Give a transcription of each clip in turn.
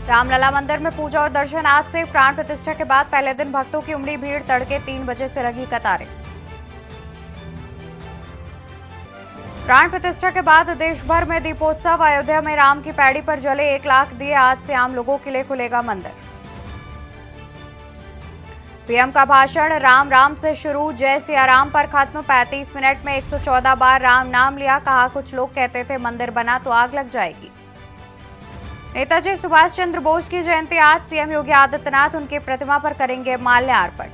रामलला मंदिर में पूजा और दर्शन आज से। प्राण प्रतिष्ठा के बाद पहले दिन भक्तों की उमड़ी भीड़, तड़के 3 बजे से लगी कतारें। प्राण प्रतिष्ठा के बाद देश भर में दीपोत्सव। अयोध्या में राम की पैड़ी पर जले 1 लाख दिए। आज से आम लोगों के लिए खुलेगा मंदिर। पीएम का भाषण राम राम से शुरू, जय सिया राम पर खत्म। 35 मिनट में 114 बार राम नाम लिया। कहा कुछ लोग कहते थे मंदिर बना तो आग लग जाएगी। नेताजी सुभाष चंद्र बोस की जयंती आज। सीएम योगी आदित्यनाथ उनकी प्रतिमा पर करेंगे माल्यार्पण।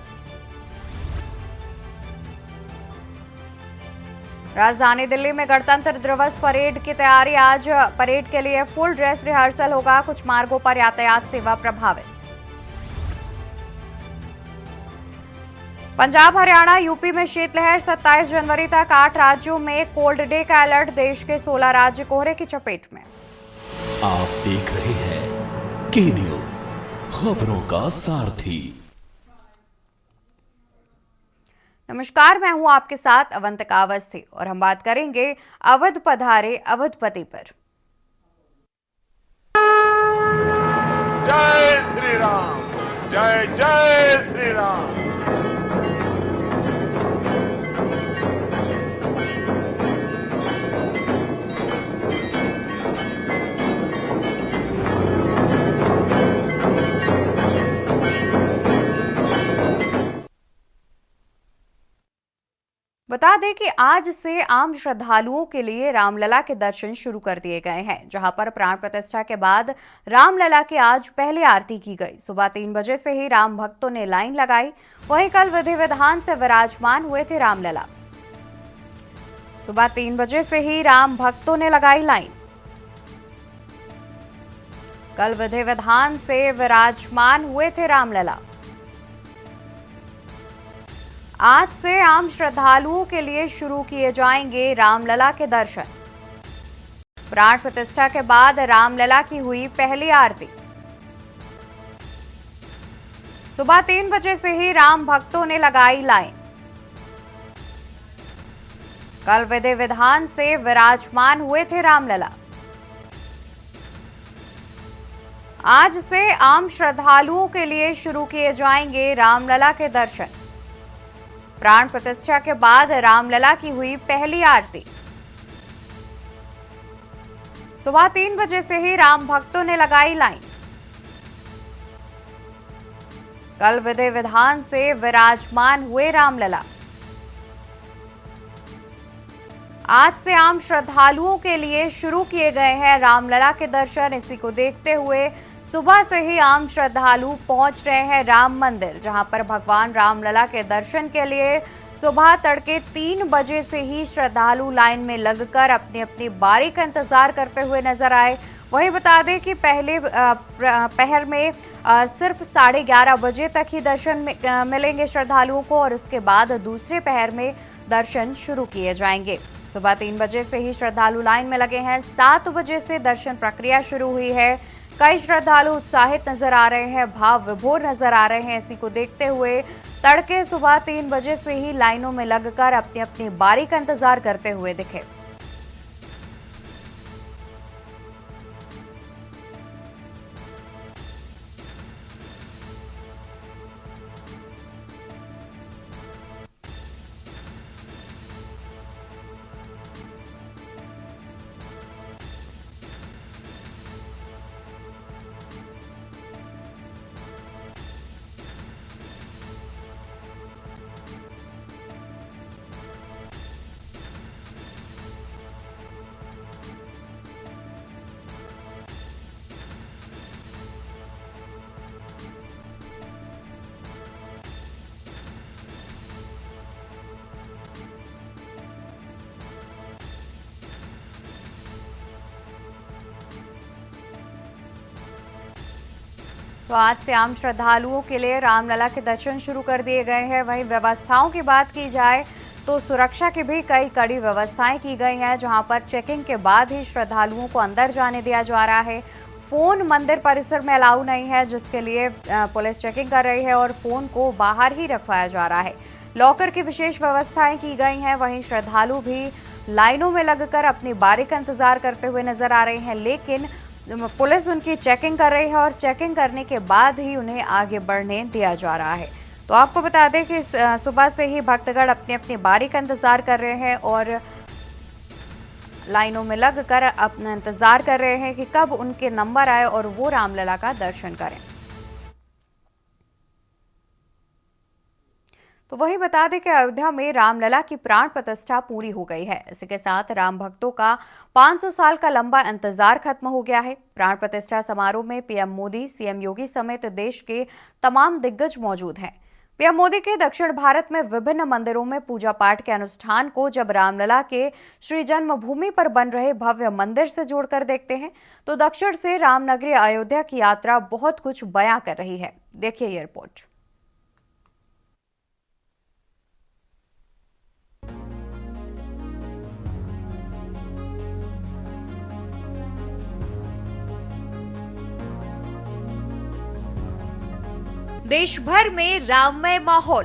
राजधानी दिल्ली में गणतंत्र दिवस परेड की तैयारी। आज परेड के लिए फुल ड्रेस रिहर्सल होगा। कुछ मार्गों पर यातायात सेवा प्रभावित। पंजाब, हरियाणा, यूपी में शीतलहर 27 जनवरी तक। 8 राज्यों में कोल्ड डे का अलर्ट। देश के 16 राज्य कोहरे की चपेट में। आप देख रहे हैं के न्यूज, खबरों का सारथी। नमस्कार, मैं हूं आपके साथ अवंतिका अवस्थी और हम बात करेंगे अवध पधारे अवधपति पर। जय श्री राम, जय जय श्री राम। बता दें कि आज से आम श्रद्धालुओं के लिए रामलला के दर्शन शुरू कर दिए गए हैं, जहां पर प्राण प्रतिष्ठा के बाद रामलला की आज पहली आरती की गई। सुबह 3 बजे से ही राम भक्तों ने लाइन लगाई। वहीं कल विधि विधान से विराजमान हुए थे रामलला। सुबह 3 बजे से ही राम भक्तों ने लगाई लाइन। कल विधि विधान से विराजमान हुए थे रामलला। आज से आम श्रद्धालुओं के लिए शुरू किए जाएंगे रामलला के दर्शन। प्राण प्रतिष्ठा के बाद रामलला की हुई पहली आरती। सुबह 3 बजे से ही राम भक्तों ने लगाई लाइन। कल विधि विधान से विराजमान हुए थे रामलला। आज से आम श्रद्धालुओं के लिए शुरू किए जाएंगे रामलला के दर्शन। प्राण प्रतिष्ठा के बाद रामलला की हुई पहली आरती। सुबह 3 बजे से ही राम भक्तों ने लगाई लाइन। कल विधि विधान से विराजमान हुए रामलला। आज से आम श्रद्धालुओं के लिए शुरू किए गए हैं रामलला के दर्शन। इसी को देखते हुए सुबह से ही आम श्रद्धालु पहुंच रहे हैं राम मंदिर, जहां पर भगवान रामलला के दर्शन के लिए सुबह तड़के 3 बजे से ही श्रद्धालु लाइन में लगकर अपनी अपनी बारी का इंतजार करते हुए नजर आए। वहीं बता दें कि पहले पहर में सिर्फ 11:30 बजे तक ही दर्शन मिलेंगे श्रद्धालुओं को और उसके बाद दूसरे पहर में दर्शन शुरू किए जाएंगे। सुबह 3 बजे से ही श्रद्धालु लाइन में लगे हैं। 7 बजे से दर्शन प्रक्रिया शुरू हुई है। कई श्रद्धालु उत्साहित नजर आ रहे हैं, भाव विभोर नजर आ रहे हैं। इसी को देखते हुए तड़के सुबह 3 बजे से ही लाइनों में लगकर अपनी अपनी बारी का इंतजार करते हुए दिखे। तो आज से आम श्रद्धालुओं के लिए रामलला के दर्शन शुरू कर दिए गए हैं। वहीं व्यवस्थाओं की बात की जाए तो सुरक्षा की भी कई कड़ी व्यवस्थाएं की गई हैं, जहां पर चेकिंग के बाद ही श्रद्धालुओं को अंदर जाने दिया जा रहा है। फोन मंदिर परिसर में अलाउ नहीं है, जिसके लिए पुलिस चेकिंग कर रही है और फोन को बाहर ही रखवाया जा रहा है। लॉकर की विशेष व्यवस्थाएं की गई हैं। वहीं श्रद्धालु भी लाइनों में लगकर अपनी बारी का इंतजार करते हुए नजर आ रहे हैं, लेकिन पुलिस उनकी चेकिंग कर रही है और चेकिंग करने के बाद ही उन्हें आगे बढ़ने दिया जा रहा है। तो आपको बता दें कि सुबह से ही भक्तगण अपनी अपनी बारी का इंतजार कर रहे हैं और लाइनों में लगकर अपना इंतजार कर रहे हैं कि कब उनके नंबर आए और वो रामलला का दर्शन करें। तो वही बता दें कि अयोध्या में रामलला की प्राण प्रतिष्ठा पूरी हो गई है। इसी के साथ राम भक्तों का 500 साल का लंबा इंतजार खत्म हो गया है। प्राण प्रतिष्ठा समारोह में पीएम मोदी, सीएम योगी समेत देश के तमाम दिग्गज मौजूद हैं। पीएम मोदी के दक्षिण भारत में विभिन्न मंदिरों में पूजा पाठ के अनुष्ठान को जब रामलला के श्री जन्मभूमि पर बन रहे भव्य मंदिर से जोड़कर देखते हैं तो दक्षिण से रामनगरी अयोध्या की यात्रा बहुत कुछ बयां कर रही है। देखिए ये रिपोर्ट। देश भर में राममय माहौल।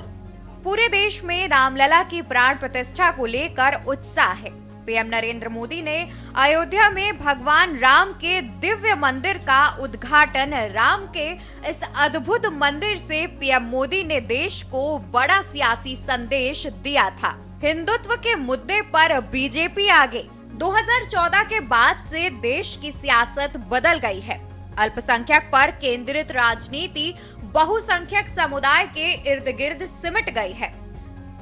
पूरे देश में रामलला की प्राण प्रतिष्ठा को लेकर उत्साह है। पीएम नरेंद्र मोदी ने अयोध्या में भगवान राम के दिव्य मंदिर का उद्घाटन। राम के इस अद्भुत मंदिर से पीएम मोदी ने देश को बड़ा सियासी संदेश दिया था। हिंदुत्व के मुद्दे पर बीजेपी आगे। 2014 के बाद से देश की सियासत बदल गई है। अल्पसंख्यक पर केंद्रित राजनीति बहुसंख्यक समुदाय के इर्द गिर्द सिमट गई है।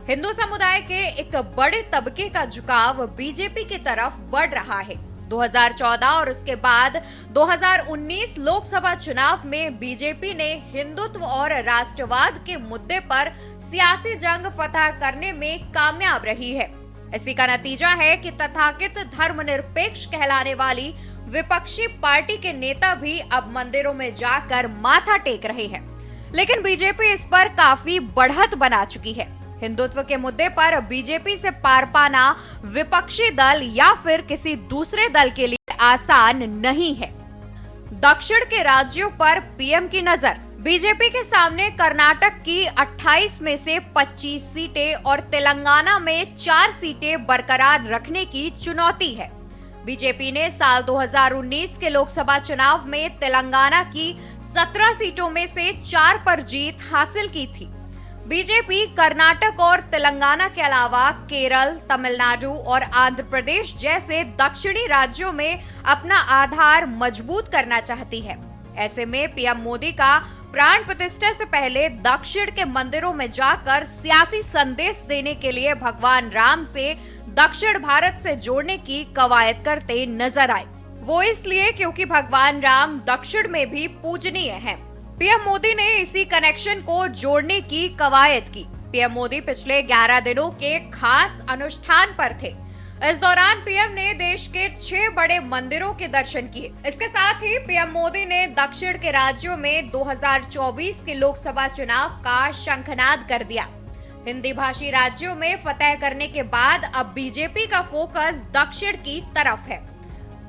हिंदू समुदाय के एक बड़े तबके का झुकाव बीजेपी की तरफ बढ़ रहा है। 2014 और उसके बाद 2019 लोकसभा चुनाव में बीजेपी ने हिंदुत्व और राष्ट्रवाद के मुद्दे पर सियासी जंग फतह करने में कामयाब रही है। इसी का नतीजा है कि तथाकथित धर्मनिरपेक्ष कहलाने वाली विपक्षी पार्टी के नेता भी अब मंदिरों में जाकर माथा टेक रहे हैं। लेकिन बीजेपी इस पर काफी बढ़त बना चुकी है। हिंदुत्व के मुद्दे पर बीजेपी से पार पाना विपक्षी दल या फिर किसी दूसरे दल के लिए आसान नहीं है। दक्षिण के राज्यों पर पीएम की नजर। बीजेपी के सामने कर्नाटक की 28 में से 25 सीटें और तेलंगाना में 4 सीटें बरकरार रखने की चुनौती है। बीजेपी ने साल 2019 के लोकसभा चुनाव में तेलंगाना की 17 सीटों में से 4 पर जीत हासिल की थी। बीजेपी कर्नाटक और तेलंगाना के अलावा केरल, तमिलनाडु और आंध्र प्रदेश जैसे दक्षिणी राज्यों में अपना आधार मजबूत करना चाहती है। ऐसे में पीएम मोदी का प्राण प्रतिष्ठा से पहले दक्षिण के मंदिरों में जाकर सियासी संदेश देने के लिए भगवान राम से दक्षिण भारत से जोड़ने की कवायद करते नजर आए। वो इसलिए क्योंकि भगवान राम दक्षिण में भी पूजनीय हैं। पीएम मोदी ने इसी कनेक्शन को जोड़ने की कवायद की। पीएम मोदी पिछले 11 दिनों के खास अनुष्ठान पर थे। इस दौरान पीएम ने देश के 6 बड़े मंदिरों के दर्शन किए। इसके साथ ही पीएम मोदी ने दक्षिण के राज्यों में 2024 के लोकसभा चुनाव का शंखनाद कर दिया। हिंदी भाषी राज्यों में फतह करने के बाद अब बीजेपी का फोकस दक्षिण की तरफ है।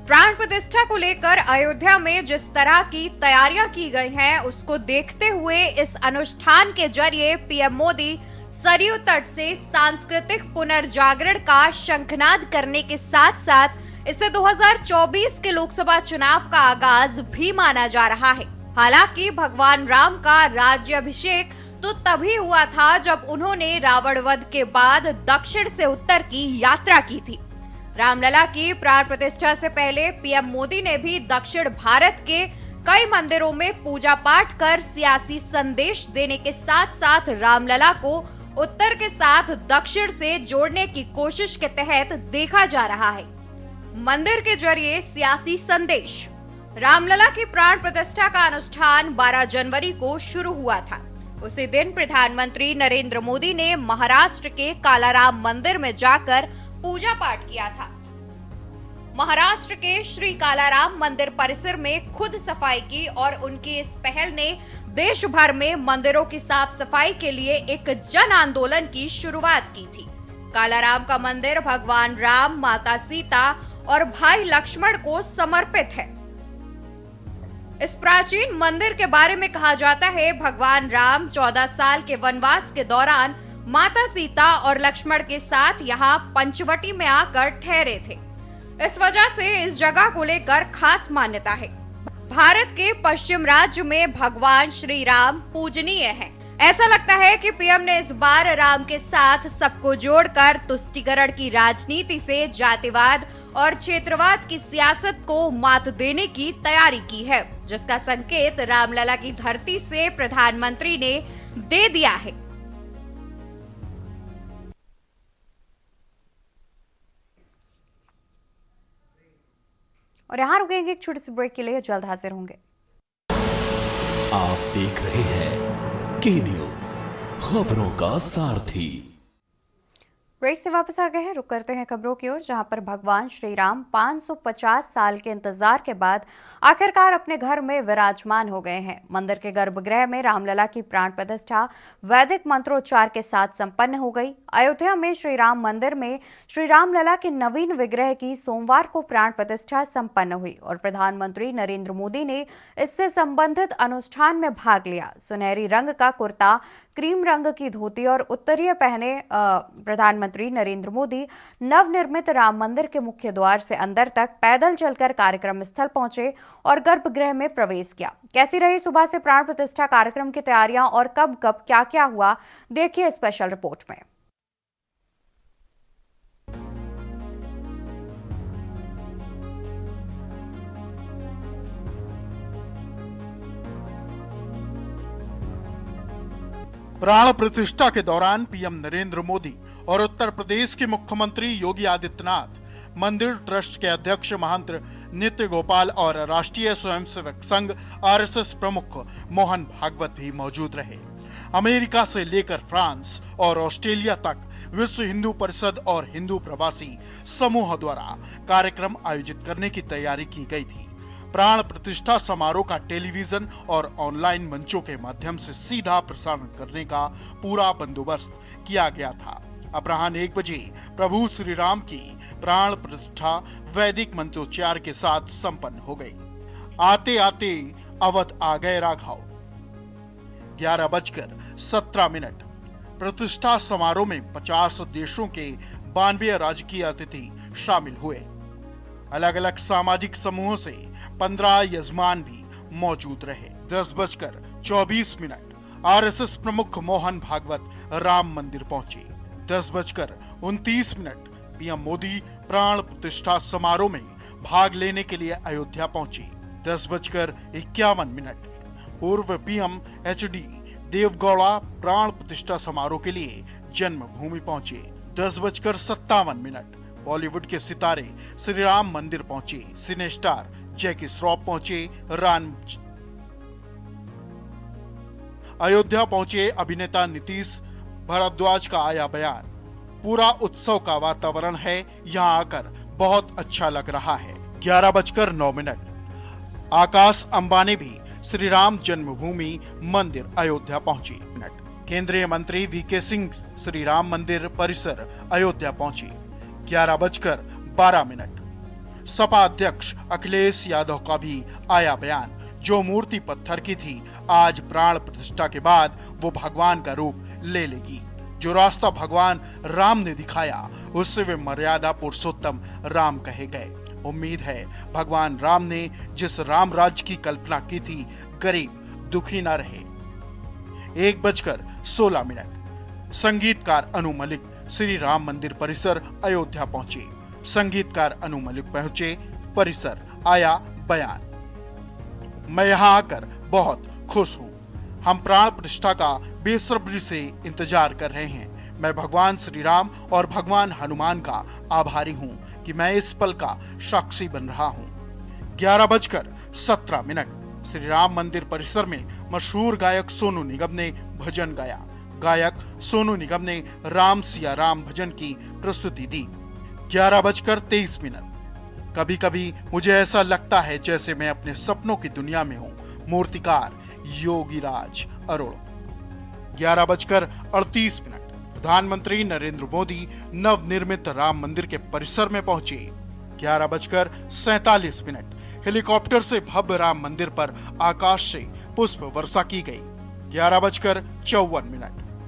प्राण प्रतिष्ठा को लेकर अयोध्या में जिस तरह की तैयारियां की गई हैं, उसको देखते हुए इस अनुष्ठान के जरिए पीएम मोदी सरयू तट से सांस्कृतिक पुनर्जागरण का शंखनाद करने के साथ साथ इसे 2024 के लोकसभा चुनाव का आगाज भी माना जा रहा है। हालांकि भगवान राम का राज्याभिषेक तो तभी हुआ था जब उन्होंने रावण वध के बाद दक्षिण से उत्तर की यात्रा की थी। रामलला की प्राण प्रतिष्ठा से पहले पीएम मोदी ने भी दक्षिण भारत के कई मंदिरों में पूजा पाठ कर सियासी संदेश देने के साथ साथ रामलला को उत्तर के साथ दक्षिण से जोड़ने की कोशिश के तहत देखा जा रहा है। मंदिर के जरिए सियासी संदेश। रामलला की प्राण प्रतिष्ठा का अनुष्ठान 12 जनवरी को शुरू हुआ था। उसी दिन प्रधानमंत्री नरेंद्र मोदी ने महाराष्ट्र के कालाराम मंदिर में जाकर पूजा पाठ किया था। महाराष्ट्र के श्री कालाराम मंदिर परिसर में खुद सफाई की और उनकी इस पहल ने देश भर में मंदिरों की साफ सफाई के लिए एक जन आंदोलन की शुरुआत की थी। कालाराम का मंदिर भगवान राम, माता सीता और भाई लक्ष्मण को समर्पित है। इस प्राचीन मंदिर के बारे में कहा जाता है, भगवान राम 14 साल के वनवास के दौरान माता सीता और लक्ष्मण के साथ यहाँ पंचवटी में आकर ठहरे थे। इस वजह से इस जगह को लेकर खास मान्यता है। भारत के पश्चिम राज्य में भगवान श्री राम पूजनीय हैं। ऐसा लगता है कि पीएम ने इस बार राम के साथ सबको जोड़कर तुष्टीकरण की राजनीति से जातिवाद और क्षेत्रवाद की सियासत को मात देने की तैयारी की है, जिसका संकेत रामलला की धरती से प्रधानमंत्री ने दे दिया है। और यहाँ रुकेंगे एक छोटी सी ब्रेक के लिए, जल्द हाजिर होंगे। आप देख रहे हैं के न्यूज, खबरों का सारथी। ब्रेक से वापस आ गए हैं, रुक करते हैं खबरों की ओर, जहां पर भगवान श्री राम 550 साल के इंतजार के बाद आखिरकार अपने घर में विराजमान हो गए हैं। मंदिर के गर्भगृह में रामलला की प्राण प्रतिष्ठा वैदिक मंत्रोच्चार के साथ संपन्न हो गई। अयोध्या में श्री राम मंदिर में श्री रामलला के नवीन विग्रह की सोमवार को प्राण प्रतिष्ठा संपन्न हुई और प्रधानमंत्री नरेंद्र मोदी ने इससे संबंधित अनुष्ठान में भाग लिया। सुनहरी रंग का कुर्ता, क्रीम रंग की धोती और उत्तरीय पहने प्रधानमंत्री नरेंद्र मोदी नवनिर्मित राम मंदिर के मुख्य द्वार से अंदर तक पैदल चलकर कार्यक्रम स्थल पहुंचे और गर्भगृह में प्रवेश किया। कैसी रही सुबह से प्राण प्रतिष्ठा कार्यक्रम की तैयारियां और कब कब क्या क्या हुआ, देखिए स्पेशल रिपोर्ट में। प्राण प्रतिष्ठा के दौरान पीएम नरेंद्र मोदी और उत्तर प्रदेश के मुख्यमंत्री योगी आदित्यनाथ, मंदिर ट्रस्ट के अध्यक्ष महंत नित्य गोपाल और राष्ट्रीय स्वयंसेवक संघ आरएसएस प्रमुख मोहन भागवत भी मौजूद रहे। अमेरिका से लेकर फ्रांस और ऑस्ट्रेलिया तक विश्व हिंदू परिषद और हिंदू प्रवासी समूह द्वारा कार्यक्रम आयोजित करने की तैयारी की गई थी। प्राण प्रतिष्ठा समारोह का टेलीविजन और ऑनलाइन मंचों के माध्यम से सीधा प्रसारण करने का पूरा बंदोबस्त किया गया था। अपराह्न 1 बजे प्रभु श्री राम की प्राण प्रतिष्ठा वैदिक मंत्रोच्चार के साथ संपन्न हो गई। आते आते अवध आ गए राघव। 11:17 प्रतिष्ठा समारोह में 50 देशों के 92 राजकीय अतिथि शामिल हुए। अलग अलग सामाजिक समूहों से 15 यजमान भी मौजूद रहे। 10:24 आरएसएस प्रमुख मोहन भागवत राम मंदिर पहुंचे। 10:29 पीएम मोदी प्राण प्रतिष्ठा समारोह में भाग लेने के लिए अयोध्या पहुंचे। 10:51 पूर्व पीएम एचडी देवगौड़ा प्राण प्रतिष्ठा समारोह के लिए जन्मभूमि पहुंचे। 10:57 बॉलीवुड के सितारे श्री राम मंदिर पहुंचे। सिने स्टार जैकी श्रॉफ पहुंचे। अयोध्या पहुंचे अभिनेता नीतीश भारद्वाज का आया बयान। पूरा उत्सव का वातावरण है, यहां आकर बहुत अच्छा लग रहा है। 11:09 आकाश अंबानी भी श्री राम जन्मभूमि मंदिर अयोध्या पहुंचे। केंद्रीय मंत्री वीके सिंह श्री राम मंदिर परिसर अयोध्या पहुंचे। 11:12 सपा अध्यक्ष अखिलेश यादव का भी आया बयान। जो मूर्ति पत्थर की थी, आज प्राण प्रतिष्ठा के बाद वो भगवान का रूप ले लेगी। जो रास्ता भगवान राम ने दिखाया, उससे वे मर्यादा पुरुषोत्तम राम कहे गए। उम्मीद है भगवान राम ने जिस राम राज्य की कल्पना की थी, गरीब दुखी न रहे। 1:16 संगीतकार अनु मलिक श्री राम मंदिर परिसर अयोध्या पहुंचे। संगीतकार अनु मलिक पहुंचे परिसर, आया बयान। मैं यहां आकर बहुत खुश हूं। हम प्राण प्रतिष्ठा का बेसब्री से इंतजार कर रहे हैं। मैं भगवान श्री राम और भगवान हनुमान का आभारी हूं कि मैं इस पल का साक्षी बन रहा हूं। 11:17 श्री राम मंदिर परिसर में मशहूर गायक सोनू निगम ने भजन गाया। गायक सोनू निगम ने राम सिया राम भजन की प्रस्तुति दी। 11:23 कभी कभी मुझे ऐसा लगता है जैसे मैं अपने सपनों की दुनिया में हूँ। मूर्तिकार योगीराज अरोड़। 11:38 प्रधानमंत्री नरेंद्र मोदी नवनिर्मित राम मंदिर के परिसर में पहुंचे। 11:47 हेलीकॉप्टर से भव्य राम मंदिर पर आकाश से पुष्प वर्षा की गई। 11:54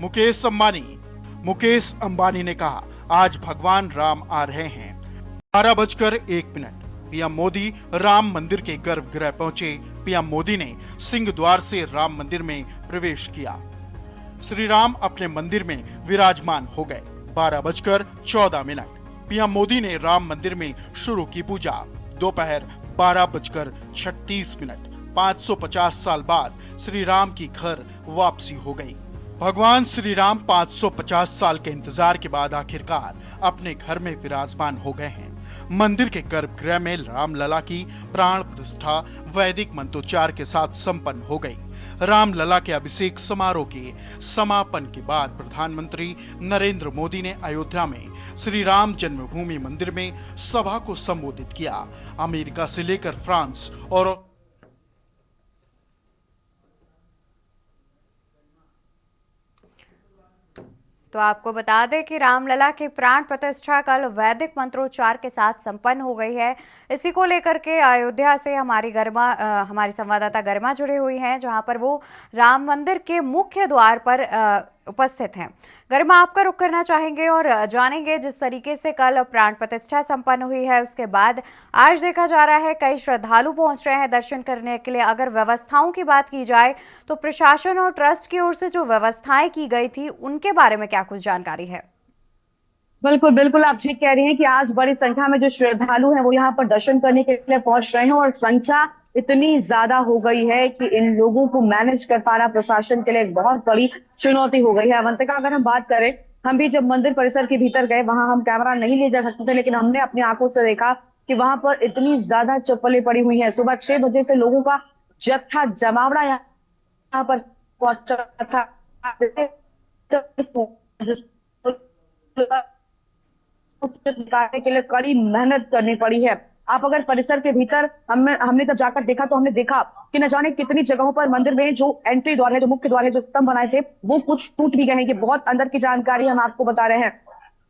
मुकेश अंबानी ने कहा, आज भगवान राम आ रहे हैं। 12:01 पीएम मोदी राम मंदिर के गर्भगृह पहुंचे। पीएम मोदी ने सिंह द्वार से राम मंदिर में प्रवेश किया। श्री राम अपने मंदिर में विराजमान हो गए। 12:14 पीएम मोदी ने राम मंदिर में शुरू की पूजा। दोपहर 12:36 550 साल बाद श्री राम की घर वापसी हो गई। भगवान श्री राम 550 साल के इंतजार के बाद आखिरकार अपने घर में विराजमान हो गए हैं। मंदिर के गर्भगृह में रामलला की प्राण प्रतिष्ठा वैदिक मंत्रोच्चार के साथ संपन्न हो गई। रामलला के अभिषेक समारोह के समापन के बाद प्रधानमंत्री नरेंद्र मोदी ने अयोध्या में श्री राम जन्मभूमि मंदिर में सभा को संबोधित किया। अमेरिका से लेकर फ्रांस और तो आपको बता दें कि रामलला की प्राण प्रतिष्ठा कल वैदिक मंत्रोच्चार के साथ संपन्न हो गई है। इसी को लेकर के अयोध्या से हमारी संवाददाता गरिमा जुड़ी हुई हैं, जहां पर वो राम मंदिर के मुख्य द्वार पर उपस्थित हैं। गरिमा, आपका रुख करना चाहेंगे और जानेंगे जिस तरीके से कल प्राण प्रतिष्ठा संपन्न हुई है, उसके बाद आज देखा जा रहा है कई श्रद्धालु पहुंच रहे हैं दर्शन करने के लिए। अगर व्यवस्थाओं की बात की जाए तो प्रशासन और ट्रस्ट की ओर से जो व्यवस्थाएं की गई थी उनके बारे में क्या कुछ जानकारी है? बिल्कुल बिल्कुल, आप ठीक कह रही हैं कि आज बड़ी संख्या में जो श्रद्धालु हैं वो यहाँ पर दर्शन करने के लिए पहुंच रहे हैं और संख्या इतनी ज्यादा हो गई है कि इन लोगों को मैनेज कर पाना प्रशासन के लिए एक बहुत बड़ी चुनौती हो गई है। अवंतिका, अगर हम बात करें, हम भी जब मंदिर परिसर के भीतर गए, वहां हम कैमरा नहीं ले जा सकते थे, लेकिन हमने अपनी आंखों से देखा कि वहां पर इतनी ज्यादा चप्पलें पड़ी हुई हैं। सुबह 6 बजे से लोगों का जत्था जमावड़ा यहाँ पर पहुंचा था। निकालने के लिए कड़ी मेहनत करनी पड़ी है। आप अगर परिसर के भीतर हमने तब जाकर देखा तो हमने देखा कि न जाने कितनी जगहों पर मंदिर में जो एंट्री द्वार है, जो मुख्य द्वार है, जो स्तंभ बनाए थे, वो कुछ टूट भी गए हैं। ये बहुत अंदर की जानकारी हम आपको बता रहे हैं।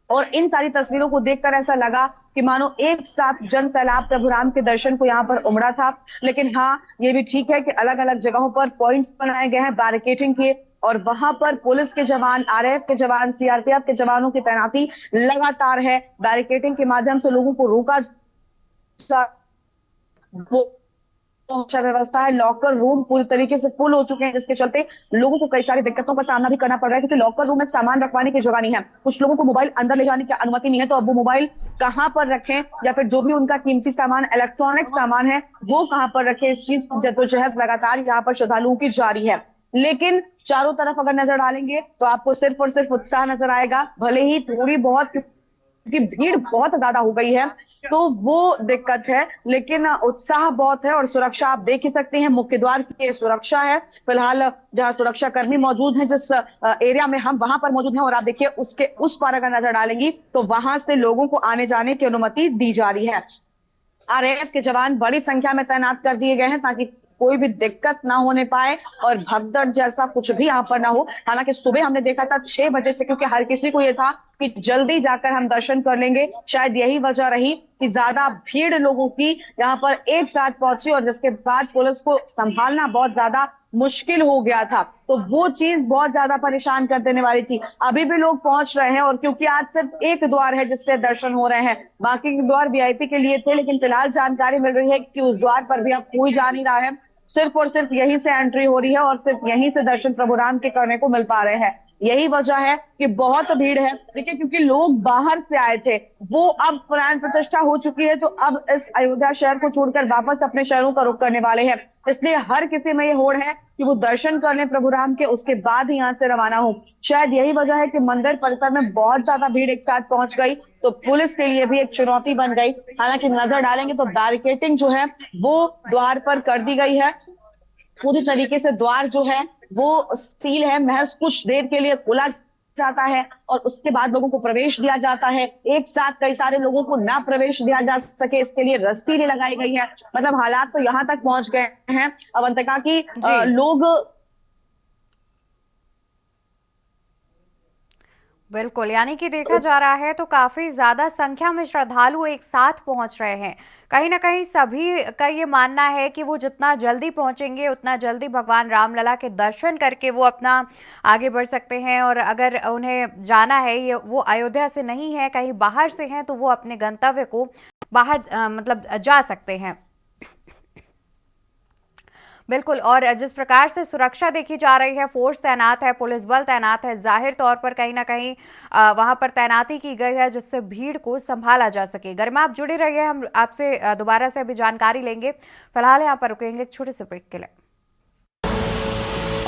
और इन सारी तस्वीरों को देखकर ऐसा लगा कि मानो एक साथ जन सैलाब प्रभु राम के दर्शन को यहाँ पर उमड़ा था। लेकिन हाँ, ये भी ठीक है कि अलग अलग जगहों पर पॉइंट्स बनाए गए हैं बैरिकेडिंग के, और वहां पर पुलिस के जवान, आरएएफ के जवान, सीआरपीएफ के जवानों की तैनाती लगातार है। बैरिकेडिंग के माध्यम से लोगों को रोका वो अच्छा व्यवस्था है। लॉकर रूम पूरी तरीके से फुल हो चुके हैं, जिसके चलते लोगों को कई सारी दिक्कतों का सामना भी करना पड़ रहा है, क्योंकि लॉकर रूम में सामान रखवाने की जगह नहीं है। कुछ लोगों को मोबाइल अंदर ले जाने की अनुमति नहीं है, तो अब वो मोबाइल कहां पर रखें, या फिर जो भी उनका कीमती सामान, इलेक्ट्रॉनिक सामान है, वो कहां पर रखें, इस चीज की जद्दोजहद लगातार यहाँ पर श्रद्धालुओं की जारी है। लेकिन चारों तरफ अगर नजर डालेंगे तो आपको सिर्फ और सिर्फ उत्साह नजर आएगा। भले ही थोड़ी बहुत, क्योंकि भीड़ बहुत ज्यादा हो गई है तो वो दिक्कत है, लेकिन उत्साह बहुत है। और सुरक्षा आप देख ही सकते हैं, मुख्य द्वार की सुरक्षा है फिलहाल, जहां सुरक्षा कर्मी मौजूद हैं, जिस एरिया में हम वहां पर मौजूद हैं। और आप देखिए उसके उस पार अगर नजर डालेंगी तो वहां से लोगों को आने जाने की अनुमति दी जा रही है। आरएएफ के जवान बड़ी संख्या में तैनात कर दिए गए हैं ताकि कोई भी दिक्कत ना होने पाए और भगदड़ जैसा कुछ भी यहाँ पर ना हो। हालांकि सुबह हमने देखा था 6 बजे से, क्योंकि हर किसी को ये था कि जल्दी जाकर हम दर्शन कर लेंगे। शायद यही वजह रही कि ज्यादा भीड़ लोगों की यहाँ पर एक साथ पहुंची, और जिसके बाद पुलिस को संभालना बहुत ज्यादा मुश्किल हो गया था। तो वो चीज बहुत ज्यादा परेशान कर देने वाली थी। अभी भी लोग पहुंच रहे हैं, और क्योंकि आज सिर्फ एक द्वार है जिससे दर्शन हो रहे हैं, बाकी के द्वार वीआईपी के लिए थे, लेकिन फिलहाल जानकारी मिल रही है कि उस द्वार पर भी अब कोई जा नहीं रहा है। सिर्फ और सिर्फ यहीं से एंट्री हो रही है और सिर्फ यहीं से दर्शन प्रभु राम के करने को मिल पा रहे हैं। यही वजह है कि बहुत भीड़ है। देखिए, क्योंकि लोग बाहर से आए थे, वो अब प्राण प्रतिष्ठा हो चुकी है, तो अब इस अयोध्या शहर को छोड़कर वापस अपने शहरों का रुख करने वाले हैं। इसलिए हर किसी में ये होड़ है कि वो दर्शन कर लें प्रभु राम के, उसके बाद ही यहाँ से रवाना हो। शायद यही वजह है कि मंदिर परिसर में बहुत ज्यादा भीड़ एक साथ पहुंच गई, तो पुलिस के लिए भी एक चुनौती बन गई। हालांकि नजर डालेंगे तो बैरिकेडिंग जो है वो द्वार पर कर दी गई है। पूरी तरीके से द्वार जो है वो सील है, महज कुछ देर के लिए खुला जाता है और उसके बाद लोगों को प्रवेश दिया जाता है। एक साथ कई सारे लोगों को ना प्रवेश दिया जा सके, इसके लिए रस्सी भी लगाई गई है। मतलब हालात तो यहाँ तक पहुंच गए हैं अवंतिका की लोग। बिल्कुल, यानी कि देखा जा रहा है तो काफी ज्यादा संख्या में श्रद्धालु एक साथ पहुंच रहे हैं। कहीं ना कहीं सभी का ये मानना है कि वो जितना जल्दी पहुंचेंगे उतना जल्दी भगवान रामलला के दर्शन करके वो अपना आगे बढ़ सकते हैं। और अगर उन्हें जाना है, ये वो अयोध्या से नहीं है, कहीं बाहर से हैं, तो वो अपने गंतव्य को बाहर मतलब जा सकते हैं। बिल्कुल। और जिस प्रकार से सुरक्षा देखी जा रही है, फोर्स तैनात है, पुलिस बल तैनात है, जाहिर तौर पर कहीं ना कहीं वहां पर तैनाती की गई है जिससे भीड़ को संभाला जा सके। गरिमा, आप जुड़े रहिए, हम आपसे दोबारा से अभी जानकारी लेंगे। फिलहाल यहाँ पर रुकेंगे एक छोटे से ब्रेक के लिए।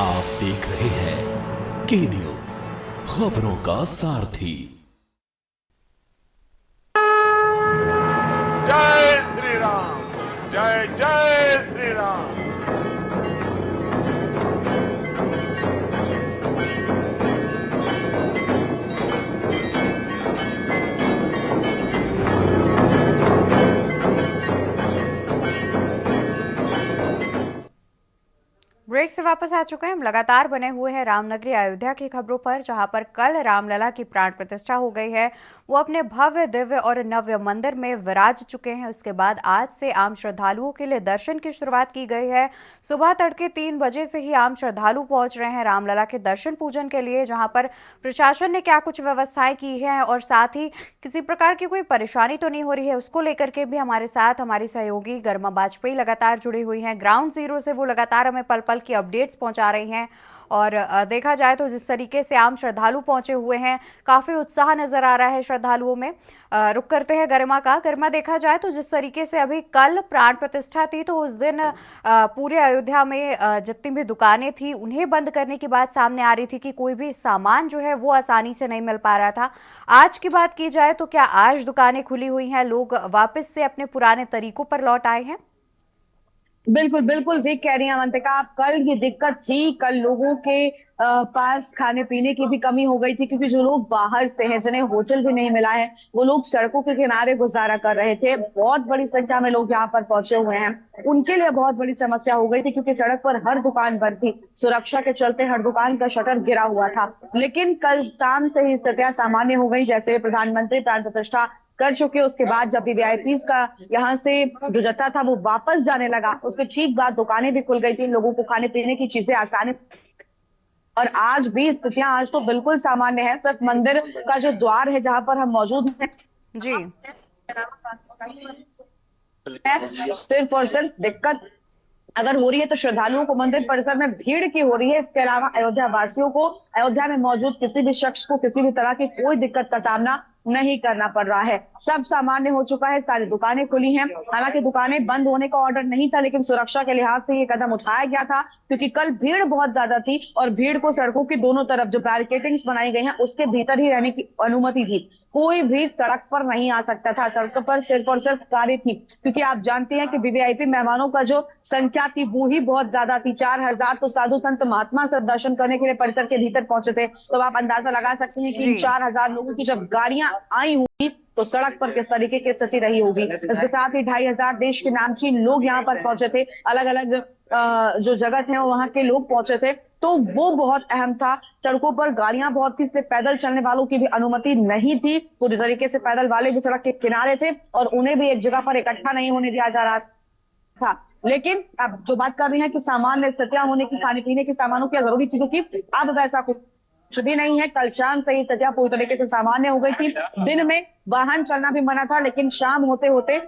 आप देख रहे हैं के न्यूज, खबरों का सारथी। जय श्री राम, जय जय श्री राम। ब्रेक से वापस आ चुके हैं। हम लगातार बने हुए हैं रामनगरी अयोध्या की खबरों पर, जहां पर कल रामलला की प्राण प्रतिष्ठा हो गई है। वो अपने भव्य, दिव्य और नव्य मंदिर में विराज चुके हैं। उसके बाद आज से आम श्रद्धालुओं के लिए दर्शन की शुरुआत की गई है। सुबह तड़के 3 बजे से ही आम श्रद्धालु पहुंच रहे हैं रामलला के दर्शन पूजन के लिए, जहां पर प्रशासन ने क्या कुछ व्यवस्थाएं की हैं और साथ ही किसी प्रकार की कोई परेशानी तो नहीं हो रही है, उसको लेकर के भी हमारे साथ हमारी सहयोगी गरिमा बाजपेयी लगातार जुड़ी हुई हैं। ग्राउंड जीरो से वो लगातार हमें पल पल की अपडेट्स पहुंचा रही हैं। और देखा जाए तो जिस तरीके से आम श्रद्धालु पहुंचे हुए हैं, काफी उत्साह नजर आ रहा है श्रद्धालुओं में। रुक करते हैं गरिमा का। गरिमा, देखा जाए तो जिस तरीके से अभी कल प्राण प्रतिष्ठा थी, तो उस दिन पूरे अयोध्या में जितनी भी दुकानें थी उन्हें बंद करने की बात सामने आ रही थी कि कोई भी सामान जो है वो आसानी से नहीं मिल पा रहा था। आज की बात की जाए तो क्या आज दुकानें खुली हुई हैं, लोग वापस से अपने पुराने तरीकों पर लौट आए हैं? बिल्कुल बिल्कुल ठीक कह रही हैं अवंतिका आप। कल ये दिक्कत थी, कल लोगों के पास खाने पीने की भी कमी हो गई थी, क्योंकि जो लोग बाहर से हैं, जिन्हें होटल भी नहीं मिला है, वो लोग सड़कों के किनारे गुजारा कर रहे थे। बहुत बड़ी संख्या में लोग यहाँ पर पहुंचे हुए हैं। उनके लिए बहुत बड़ी समस्या हो गई थी, क्योंकि सड़क पर हर दुकान बंद थी। सुरक्षा के चलते हर दुकान का शटर गिरा हुआ था। लेकिन कल शाम से ही स्थितियां सामान्य हो गई। जैसे प्रधानमंत्री प्राण प्रतिष्ठा कर चुके, उसके बाद जब भी वीआईपीज का यहाँ से जो जत्था था वो वापस जाने लगा, उसके ठीक बाद दुकानें भी खुल गई थी, लोगों को खाने पीने की चीजें आसानी। और आज भी स्थितियां आज तो बिल्कुल सामान्य है। सिर्फ मंदिर का जो द्वार है जहां पर हम मौजूद हैं जी, सिर्फ और सिर्फ दिक्कत अगर हो रही है तो श्रद्धालुओं को मंदिर परिसर में भीड़ की हो रही है। इसके अलावा अयोध्या वासियों को, अयोध्या में मौजूद किसी भी शख्स को किसी भी तरह की कोई दिक्कत का सामना नहीं करना पड़ रहा है। सब सामान्य हो चुका है, सारी दुकानें खुली हैं। हालांकि दुकानें बंद होने का ऑर्डर नहीं था, लेकिन सुरक्षा के लिहाज से ये कदम उठाया गया था, क्योंकि कल भीड़ बहुत ज्यादा थी और भीड़ को सड़कों की दोनों तरफ जो बैरिकेडिंग्स बनाई गई हैं उसके भीतर ही रहने की अनुमति थी। कोई भी सड़क पर नहीं आ सकता था। सड़क पर सिर्फ और सिर्फ कारें थी, क्योंकि आप जानते हैं कि वीवीआईपी मेहमानों का जो संख्या थी वो ही बहुत ज्यादा थी। 4000 तो साधु संत महात्मा सब दर्शन करने के लिए परिसर के भीतर पहुंचे थे। तो आप अंदाजा लगा सकते हैं कि इन 4000 लोगों की जब गाड़ियां आई होंगी तो सड़क पर किस तरीके की स्थिति रही होगी। इसके साथ ही 2500 देश के नामचीन लोग यहाँ पर पहुंचे थे। अलग अलग जो जगत है वहां के लोग पहुंचे थे, तो वो बहुत अहम था। सड़कों पर गाड़ियां बहुत थी, इसलिए पैदल चलने वालों की भी अनुमति नहीं थी। पूरी तरीके से पैदल वाले भी सड़क के किनारे थे और उन्हें भी एक जगह पर इकट्ठा नहीं होने दिया जा रहा था। लेकिन अब जो बात कर रही है कि सामान्य स्थितियां होने की, खाने पीने के सामानों की, जरूरी चीजों की, अब वैसा कुछ भी नहीं है। कल शाम से ही स्थितियां पूरी तरीके से सामान्य हो गई थी। दिन में वाहन चलना भी मना था, लेकिन शाम होते होते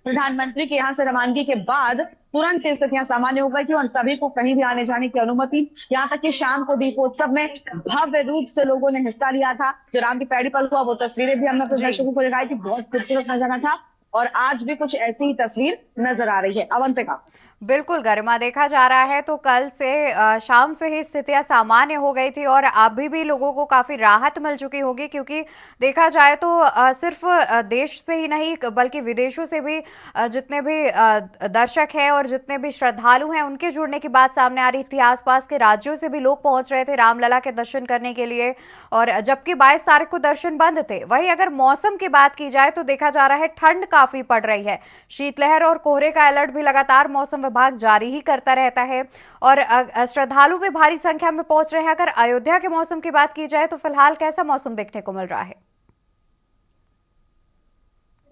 प्रधानमंत्री के यहाँ से रवानगी के बाद तुरंत स्थितियां सामान्य हो गई थी और सभी को कहीं भी आने जाने की अनुमति। यहाँ तक कि शाम को दीपोत्सव में भव्य रूप से लोगों ने हिस्सा लिया था। जो राम की पैड़ी पर हुआ वो तस्वीरें भी हमने अपने दर्शकों को दिखाई थी। बहुत खूबसूरत नजारा था और आज भी कुछ ऐसी ही तस्वीर नजर आ रही है। अवंतिका। बिल्कुल गरिमा, देखा जा रहा है तो कल से शाम से ही स्थितियां सामान्य हो गई थी और अभी भी लोगों को काफी राहत मिल चुकी होगी, क्योंकि देखा जाए तो सिर्फ देश से ही नहीं बल्कि विदेशों से भी जितने भी दर्शक हैं और जितने भी श्रद्धालु हैं उनके जुड़ने की बात सामने आ रही थी। आसपास के राज्यों से भी लोग पहुंच रहे थे रामलला के दर्शन करने के लिए। और जबकि 22 तारीख को दर्शन बंद थे, वहीं अगर मौसम की बात की जाए तो देखा जा रहा है ठंड काफी पड़ रही है। शीतलहर और कोहरे का अलर्ट भी लगातार मौसम विभाग जारी ही करता रहता है और श्रद्धालु भी भारी संख्या में पहुंच रहे हैं। अगर अयोध्या के मौसम की बात की जाए तो फिलहाल कैसा मौसम देखने को मिल रहा है?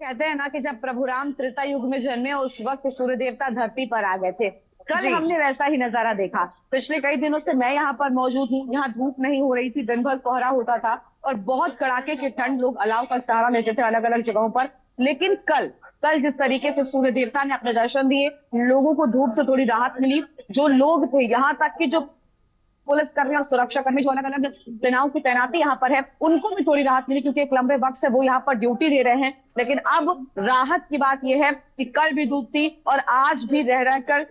कहते हैं ना कि जब प्रभु राम त्रेता युग में जन्मे उस वक्त सूर्य देवता धरती पर आ गए थे। कल हमने वैसा ही नजारा देखा। पिछले कई दिनों से मैं यहाँ पर मौजूद हूँ। यहाँ धूप नहीं हो रही थी, दिन भर कोहरा होता था और बहुत कड़ाके की ठंड, लोग अलाव का सहारा लेते थे अलग अलग जगहों पर। लेकिन कल कल जिस तरीके से सूर्य देवता ने अपने दर्शन दिए, लोगों को धूप से थोड़ी राहत मिली। जो लोग थे, यहाँ तक कि जो पुलिसकर्मी और सुरक्षा कर्मी जो अलग अलग सेनाओं की तैनाती यहाँ पर है, उनको भी थोड़ी राहत मिली, क्योंकि एक लंबे वक्त से वो यहाँ पर ड्यूटी दे रहे हैं। लेकिन अब राहत की बात यह है कि कल भी धूप थी और आज भी रह रहकर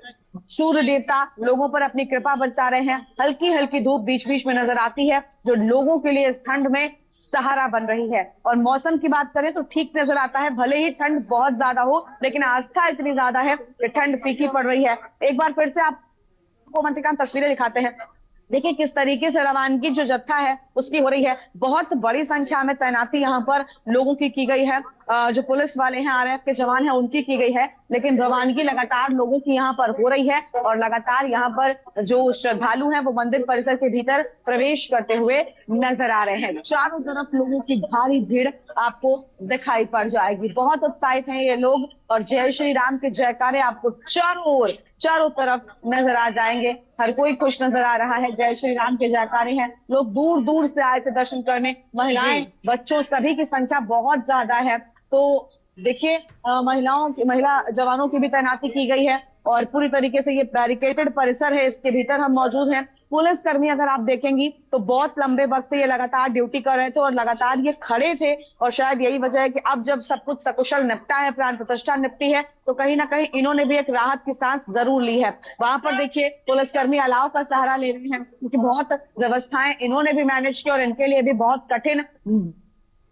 सूर्य देवता लोगों पर अपनी कृपा बरसा रहे हैं। हल्की हल्की धूप बीच बीच में नजर आती है, जो लोगों के लिए इस ठंड में सहारा बन रही है। और मौसम की बात करें तो ठीक नजर आता है, भले ही ठंड बहुत ज्यादा हो, लेकिन आस्था इतनी ज्यादा है कि ठंड फीकी पड़ रही है। एक बार फिर से आपको मंत्री का तस्वीरें दिखाते हैं। देखिए किस तरीके से रवानगी जो जत्था है उसकी हो रही है। बहुत बड़ी संख्या में तैनाती यहाँ पर लोगों की गई है। जो पुलिस वाले हैं, आरएएफ के जवान हैं, उनकी की गई है। लेकिन रवानगी लगातार लोगों की यहाँ पर हो रही है और लगातार यहाँ पर जो श्रद्धालु हैं वो मंदिर परिसर के भीतर प्रवेश करते हुए नजर आ रहे हैं। चारों तरफ लोगों की भारी भीड़ आपको दिखाई पड़ जाएगी। बहुत उत्साहित हैं ये लोग और जय श्री राम के जयकारे आपको चारों तरफ नजर आ जाएंगे। हर कोई खुश नजर आ रहा है, जय श्री राम के जयकारे हैं। लोग दूर दूर से आए थे दर्शन करने, महिलाएं, बच्चों, सभी की संख्या बहुत ज्यादा है। तो देखिए महिला जवानों की भी तैनाती की गई है और पूरी तरीके से ये बैरिकेटेड परिसर है, इसके भीतर हम मौजूद हैं। पुलिसकर्मी अगर आप देखेंगी तो बहुत लंबे वक्त से ये लगातार ड्यूटी कर रहे थे और लगातार ये खड़े थे और शायद यही वजह है कि अब जब सब कुछ सकुशल निपटा है, प्राण प्रतिष्ठा निपटी है, तो कहीं ना कहीं इन्होंने भी एक राहत की सांस जरूर ली है। वहां पर देखिए पुलिसकर्मी अलाव का सहारा ले रहे हैं, क्योंकि बहुत व्यवस्थाएं इन्होंने भी मैनेज की और इनके लिए भी बहुत कठिन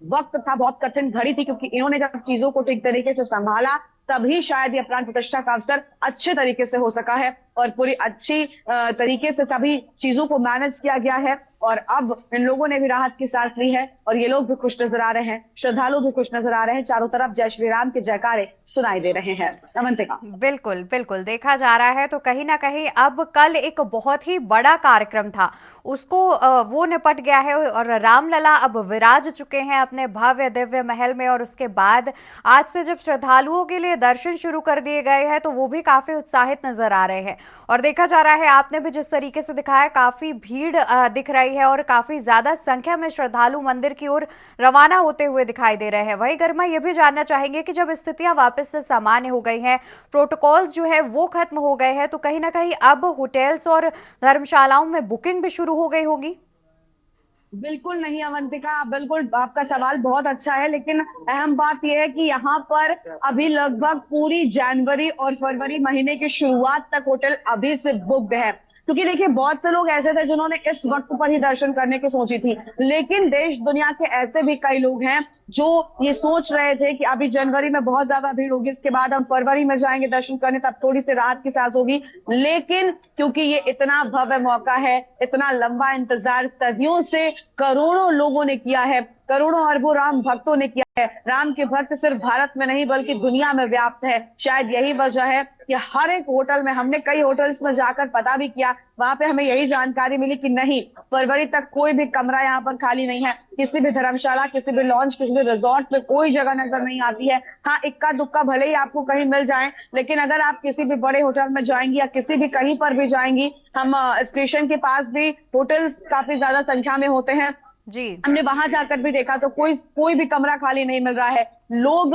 वक्त था, बहुत कठिन घड़ी थी, क्योंकि इन्होंने जब चीजों को ठीक तरीके से संभाला तभी शायद ये प्राण प्रतिष्ठा का अवसर अच्छे तरीके से हो सका है और पूरी अच्छी तरीके से सभी चीजों को मैनेज किया गया है। और अब इन लोगों ने भी राहत की सांस ली है और ये लोग भी खुश नजर आ रहे हैं, श्रद्धालु भी खुश नजर आ रहे हैं। चारों तरफ जय श्री राम के जयकारे सुनाई दे रहे हैं। अवंतिका, बिल्कुल बिल्कुल देखा जा रहा है तो कहीं ना कहीं अब कल एक बहुत ही बड़ा कार्यक्रम था, उसको वो निपट गया है और रामलला अब विराज चुके हैं अपने भव्य दिव्य महल में। और उसके बाद आज से जब श्रद्धालुओं के लिए दर्शन शुरू कर दिए गए हैं तो वो भी काफी उत्साहित नजर आ रहे हैं। और देखा जा रहा है, आपने भी जिस तरीके से दिखाया, काफी भीड़ दिख रही है और काफी ज्यादा संख्या में श्रद्धालु मंदिर की ओर रवाना होते हुए दिखाई दे रहे हैं। वही गर्मा ये भी जानना चाहेंगे कि जब स्थितियां वापस से सामान्य हो गई हैं, प्रोटोकॉल्स जो है वो खत्म हो गए हैं, तो कहीं ना कहीं अब होटल्स और धर्मशालाओं में बुकिंग भी शुरू हो गई होगी। बिल्कुल नहीं अवंतिका, बिल्कुल आपका सवाल बहुत अच्छा है, लेकिन अहम बात यह है कि यहाँ पर अभी लगभग पूरी जनवरी और फरवरी महीने की शुरुआत तक होटल अभी से बुक्ड है। क्योंकि देखिए बहुत से लोग ऐसे थे जिन्होंने इस वक्त पर ही दर्शन करने की सोची थी, लेकिन देश दुनिया के ऐसे भी कई लोग हैं जो ये सोच रहे थे कि अभी जनवरी में बहुत ज्यादा भीड़ होगी, इसके बाद हम फरवरी में जाएंगे दर्शन करने, तब थोड़ी सी राहत की सांस होगी। लेकिन क्योंकि ये इतना भव्य मौका है, इतना लंबा इंतजार सदियों से करोड़ों लोगों ने किया है, करोड़ों अरबों राम भक्तों ने किया है। राम के भक्त सिर्फ भारत में नहीं बल्कि दुनिया में व्याप्त है। शायद यही वजह है कि हर एक होटल में, हमने कई होटल्स में जाकर पता भी किया, वहां पे हमें यही जानकारी मिली कि नहीं, फरवरी तक कोई भी कमरा यहाँ पर खाली नहीं है। किसी भी धर्मशाला, किसी भी लॉन्ज, किसी भी रिजॉर्ट में कोई जगह नजर नहीं आती है। हाँ, इक्का दुक्का भले ही आपको कहीं मिल जाए, लेकिन अगर आप किसी भी बड़े होटल में जाएंगी या किसी भी कहीं पर भी जाएंगी, हम स्टेशन के पास भी होटल्स काफी ज्यादा संख्या में होते हैं जी, हमने वहां जाकर भी देखा तो कोई भी कमरा खाली नहीं मिल रहा है। लोग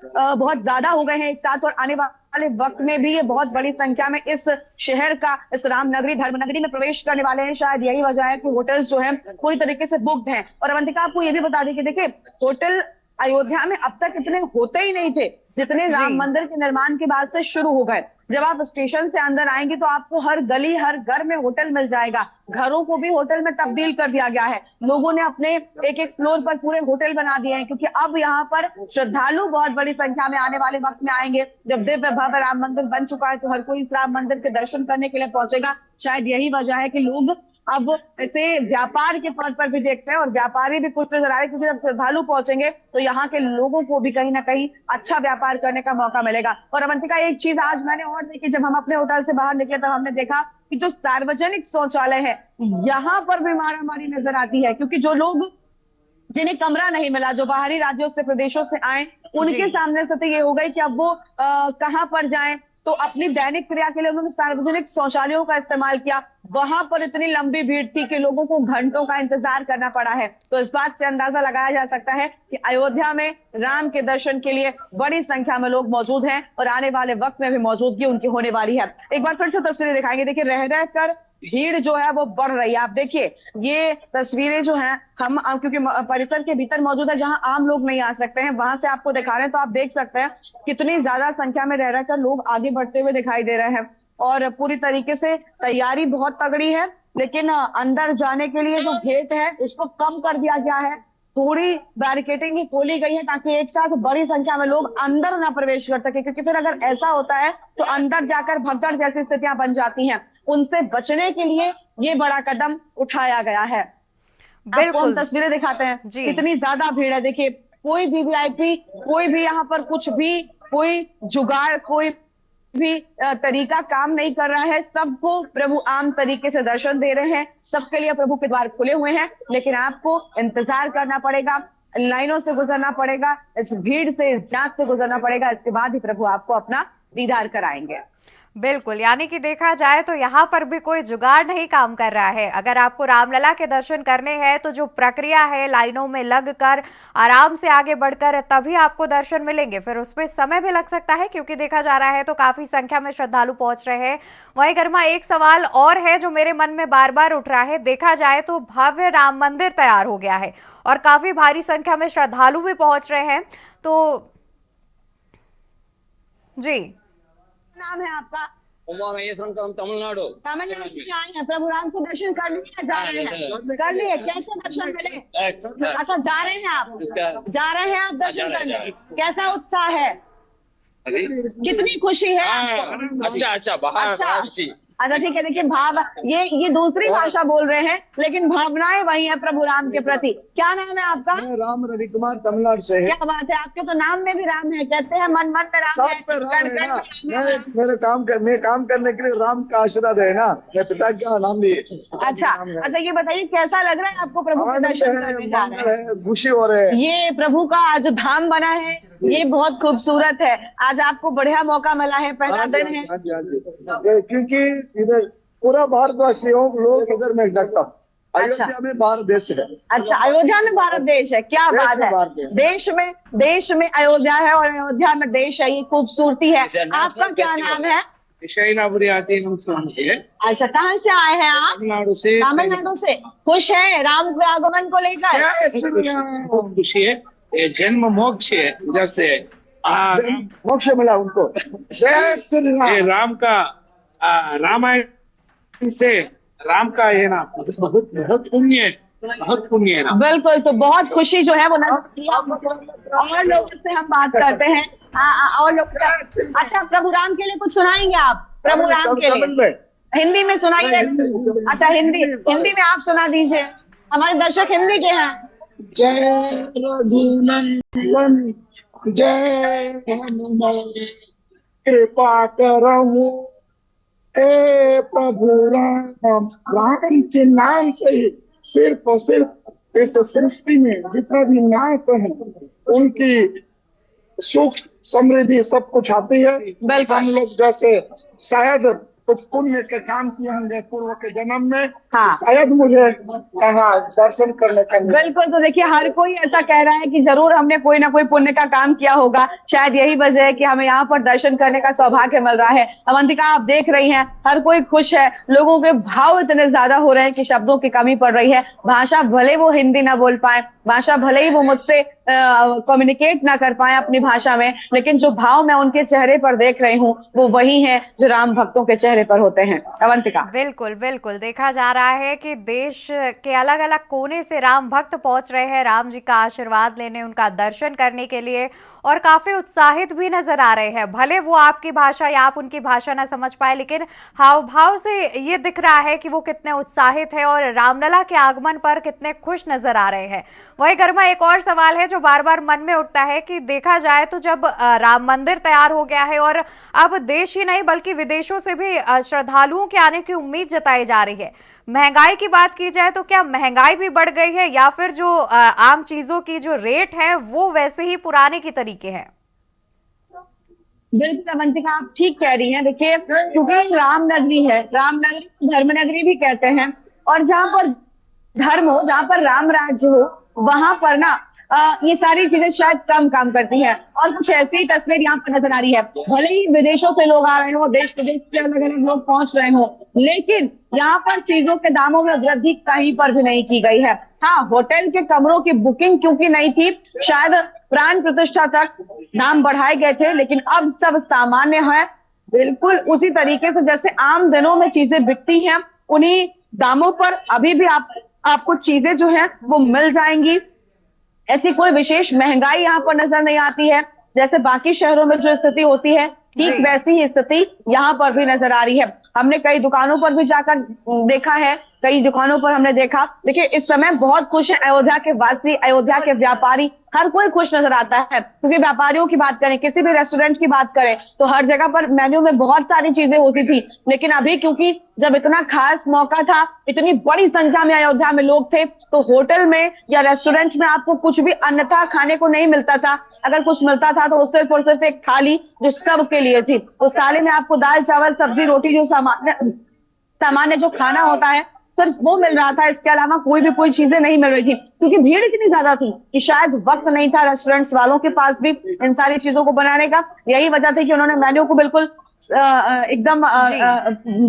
बहुत ज्यादा हो गए हैं एक साथ और आने वाले वक्त में भी ये बहुत बड़ी संख्या में इस शहर का, इस रामनगरी धर्मनगरी में प्रवेश करने वाले हैं। शायद यही वजह है कि होटल्स जो है पूरी तरीके से बुक्ड हैं। और अवंतिका, आपको ये भी बता दें कि देखिए होटल अयोध्या में अब तक इतने होते ही नहीं थे जितने राम मंदिर के निर्माण के बाद से शुरू हो गए। जब आप स्टेशन से अंदर आएंगे तो आपको हर गली, हर घर में होटल मिल जाएगा। घरों को भी होटल में तब्दील कर दिया गया है। लोगों ने अपने एक एक फ्लोर पर पूरे होटल बना दिए हैं, क्योंकि अब यहाँ पर श्रद्धालु बहुत बड़ी संख्या में आने वाले वक्त में आएंगे। जब दिव्य भव्य राम मंदिर बन चुका है तो हर कोई इस राम मंदिर के दर्शन करने के लिए पहुंचेगा। शायद यही वजह है कि लोग अब इसे व्यापार के तौर पर भी देखते हैं और व्यापारी भी खुश नजर आ रहे हैं, क्योंकि जब श्रद्धालु पहुंचेंगे तो यहाँ के लोगों को भी कहीं ना कहीं अच्छा व्यापार करने का मौका मिलेगा। और अवंतिका, एक चीज आज मैंने और देखी, जब हम अपने होटल से बाहर निकले तब हमने देखा कि जो सार्वजनिक शौचालय है यहाँ पर भी मारामारी नजर आती है, क्योंकि जो लोग जिन्हें कमरा नहीं मिला, जो बाहरी राज्यों से, प्रदेशों से आए, उनके सामने स्थिति ये हो गई कि अब वो कहाँ पर जाएं। तो अपनी दैनिक क्रिया के लिए उन्होंने सार्वजनिक शौचालयों का इस्तेमाल किया। वहां पर इतनी लंबी भीड़ थी कि लोगों को घंटों का इंतजार करना पड़ा है। तो इस बात से अंदाजा लगाया जा सकता है कि अयोध्या में राम के दर्शन के लिए बड़ी संख्या में लोग मौजूद हैं और आने वाले वक्त में भी मौजूदगी उनकी होने वाली है। एक बार फिर से तस्वीरें दिखाएंगे। देखिए, रह रहकर भीड़ जो है वो बढ़ रही है। आप देखिए, ये तस्वीरें जो हैं हम क्योंकि परिसर के भीतर मौजूद है जहां आम लोग नहीं आ सकते हैं, वहां से आपको दिखा रहे हैं, तो आप देख सकते हैं कितनी ज्यादा संख्या में रह रहकर लोग आगे बढ़ते हुए दिखाई दे रहे हैं और पूरी तरीके से तैयारी बहुत तगड़ी है। लेकिन अंदर जाने के लिए जो गेट है उसको कम कर दिया गया है, थोड़ी बैरिकेडिंग भी खोली गई है ताकि एक साथ बड़ी संख्या में लोग अंदर ना प्रवेश कर सके, क्योंकि फिर अगर ऐसा होता है तो अंदर जाकर भगदड़ जैसी स्थितियां बन जाती हैं। उनसे बचने के लिए ये बड़ा कदम उठाया गया है। आपको हम तस्वीरें दिखाते हैं, कितनी ज्यादा भीड़ है। देखिए, कोई भी वीआईपी, कोई भी यहाँ पर कुछ भी, कोई जुगाड़, कोई भी तरीका काम नहीं कर रहा है। सबको प्रभु आम तरीके से दर्शन दे रहे हैं, सबके लिए प्रभु के द्वार खुले हुए हैं, लेकिन आपको इंतजार करना पड़ेगा, लाइनों से गुजरना पड़ेगा, इस भीड़ से, इस जांच से गुजरना पड़ेगा। इसके बाद ही प्रभु आपको अपना दीदार कराएंगे। बिल्कुल, यानी कि देखा जाए तो यहाँ पर भी कोई जुगाड़ नहीं काम कर रहा है। अगर आपको रामलला के दर्शन करने हैं तो जो प्रक्रिया है, लाइनों में लगकर आराम से आगे बढ़कर तभी आपको दर्शन मिलेंगे। फिर उसमें समय भी लग सकता है क्योंकि देखा जा रहा है तो काफी संख्या में श्रद्धालु पहुंच रहे हैं। वहीं गरिमा, एक सवाल और है जो मेरे मन में बार बार उठ रहा है। देखा जाए तो भव्य राम मंदिर तैयार हो गया है और काफी भारी संख्या में श्रद्धालु भी पहुंच रहे हैं, तो जी, नाम है आपका? उमा महेश्वरम का, हम तमिलनाडु से आए हैं। प्रभु राम के दर्शन कर लिए, जा रहे हैं? कर लिए? कैसे दर्शन मिले? अच्छा, जा रहे हैं आप? जा रहे हैं आप दर्शन करने? कैसा उत्साह है? कितनी खुशी है? अच्छा बाहर। अच्छा, ठीक है। देखिए, भाव ये दूसरी भाषा बोल रहे हैं लेकिन भावनाएं वही है प्रभु राम के प्रति। क्या नाम है आपका? राम रवि कुमार, तमिलनाडु से है। क्या बात है, आपके तो नाम में भी राम है। कहते हैं मन मन में राम है, मेरे काम करने के लिए राम का आशीर्वाद है ना, मैं पिता का नाम लिए। अच्छा, ये बताइए कैसा लग रहा है आपको प्रभु के दर्शन करने जा रहे हैं? खुशी हो रहे हैं। ये प्रभु का जो धाम बना है ये बहुत खूबसूरत है। आज आपको बढ़िया मौका मिला है, पहला दिन है। क्योंकि इधर पूरा भारतवासी लोग इधर में इकट्ठा। अयोध्या में भारत देश है। अच्छा, अयोध्या में भारत देश है, क्या बात है। देश में अयोध्या है और अयोध्या में देश है, ये खूबसूरती है। आपका क्या नाम है? अच्छा, कहाँ से आए हैं आप? तमिलनाडु से। खुश है राम के आगमन को लेकर? खुशी है, ये जन्म मोक्ष है, इधर से मोक्ष मिला उनको। जय श्री राम। ये राम का रामायण से राम का ये ना बहुत पुण्य है ना। बिल्कुल, तो बहुत खुशी जो है वो और लोगों से हम बात करते हैं और लोग। अच्छा, प्रभु राम के लिए कुछ सुनाएंगे आप? प्रभु राम के लिए हिंदी में सुनाइए। अच्छा, हिंदी में आप सुना दीजिए, हमारे दर्शक हिंदी के हैं। जय रघुनंदन जय हनुमान, कृपा करहु ए प्रभु राम। राम के नाम से ही सिर्फ और सिर्फ इस सृष्टि में जितना भी नाश है उनकी सुख समृद्धि सब कुछ आती है। हम लोग जैसे शायद कुछ पुण्य के काम किए होंगे पूर्व के जन्म में, शायद मुझे यहाँ दर्शन करने का। बिल्कुल, तो देखिए हर कोई ऐसा कह रहा है कि जरूर हमने कोई ना कोई पुण्य का काम किया होगा, शायद यही वजह है कि हमें यहाँ पर दर्शन करने का सौभाग्य मिल रहा है। अवंतिका, आप देख रही हैं हर कोई खुश है, लोगों के भाव इतने ज्यादा हो रहे हैं कि शब्दों की कमी पड़ रही है। भाषा भले वो हिंदी ना बोल पाए, भाषा भले ही वो मुझसे कम्युनिकेट ना कर पाए अपनी भाषा में, लेकिन जो भाव मैं उनके चेहरे पर देख रही हूँ वो वही है जो राम भक्तों के चेहरे पर होते हैं। अवंतिका, बिल्कुल देखा जा रहा है कि देश के अलग अलग कोने से राम भक्त पहुंच रहे हैं राम जी का आशीर्वाद लेने, उनका दर्शन करने के लिए, और काफी उत्साहित भी नजर आ रहे हैं। भले वो आपकी भाषा या आप उनकी भाषा ना समझ पाए, लेकिन हाव भाव से ये दिख रहा है कि वो कितने उत्साहित है और रामलला के आगमन पर कितने खुश नजर आ रहे हैं। वही गरिमा, एक और सवाल है जो बार बार मन में उठता है कि देखा जाए तो जब राम मंदिर तैयार हो गया है और अब देश ही नहीं बल्कि विदेशों से भी श्रद्धालुओं के आने की उम्मीद जताई जा रही है, महंगाई की बात की जाए तो क्या महंगाई भी बढ़ गई है या फिर जो आम चीजों की जो रेट है वो वैसे ही पुराने की तरीके है? बिल्कुल अवंतिका, आप ठीक कह रही हैं। देखिए, क्योंकि रामनगरी है, रामनगरी धर्मनगरी भी कहते हैं, और जहाँ पर धर्म हो, जहाँ पर राम राज्य हो, वहां पर ना ये सारी चीजें शायद कम काम करती हैं। और कुछ ऐसी ही तस्वीर यहाँ पर नजर आ रही है। भले ही विदेशों से लोग आ रहे हो, देश विदेश से अलग अलग लोग पहुंच रहे हो, लेकिन यहाँ पर चीजों के दामों में वृद्धि कहीं पर भी नहीं की गई है। हाँ, होटल के कमरों की बुकिंग क्योंकि नहीं थी, शायद प्राण प्रतिष्ठा तक दाम बढ़ाए गए थे, लेकिन अब सब सामान्य है, बिल्कुल उसी तरीके से जैसे आम दिनों में चीजें बिकती हैं, उन्हीं दामों पर अभी भी आपको चीजें जो है वो मिल जाएंगी। ऐसी कोई विशेष महंगाई यहाँ पर नजर नहीं आती है। जैसे बाकी शहरों में जो स्थिति होती है, ठीक वैसी ही स्थिति यहाँ पर भी नजर आ रही है। हमने कई दुकानों पर भी जाकर देखा है, कई दुकानों पर हमने देखा। देखिए, इस समय बहुत खुश है अयोध्या के वासी, अयोध्या के व्यापारी, हर कोई खुश नजर आता है। क्योंकि व्यापारियों की बात करें, किसी भी रेस्टोरेंट की बात करें, तो हर जगह पर मेन्यू में बहुत सारी चीजें होती थी। लेकिन अभी क्योंकि जब इतना खास मौका था, इतनी बड़ी संख्या में अयोध्या में लोग थे, तो होटल में या रेस्टोरेंट में आपको कुछ भी अन्यथा खाने को नहीं मिलता था। अगर कुछ मिलता था तो सिर्फ और सिर्फ एक थाली जो सबके लिए थी। उस थाली में आपको दाल चावल सब्जी रोटी जो सामान्य जो खाना होता है, सिर्फ वो मिल रहा था। इसके अलावा कोई भी चीजें नहीं मिल रही थी, क्योंकि भीड़ इतनी ज्यादा थी कि शायद वक्त नहीं था रेस्टोरेंट्स वालों के पास भी इन सारी चीजों को बनाने का। यही वजह थी कि उन्होंने मेन्यू को बिल्कुल एकदम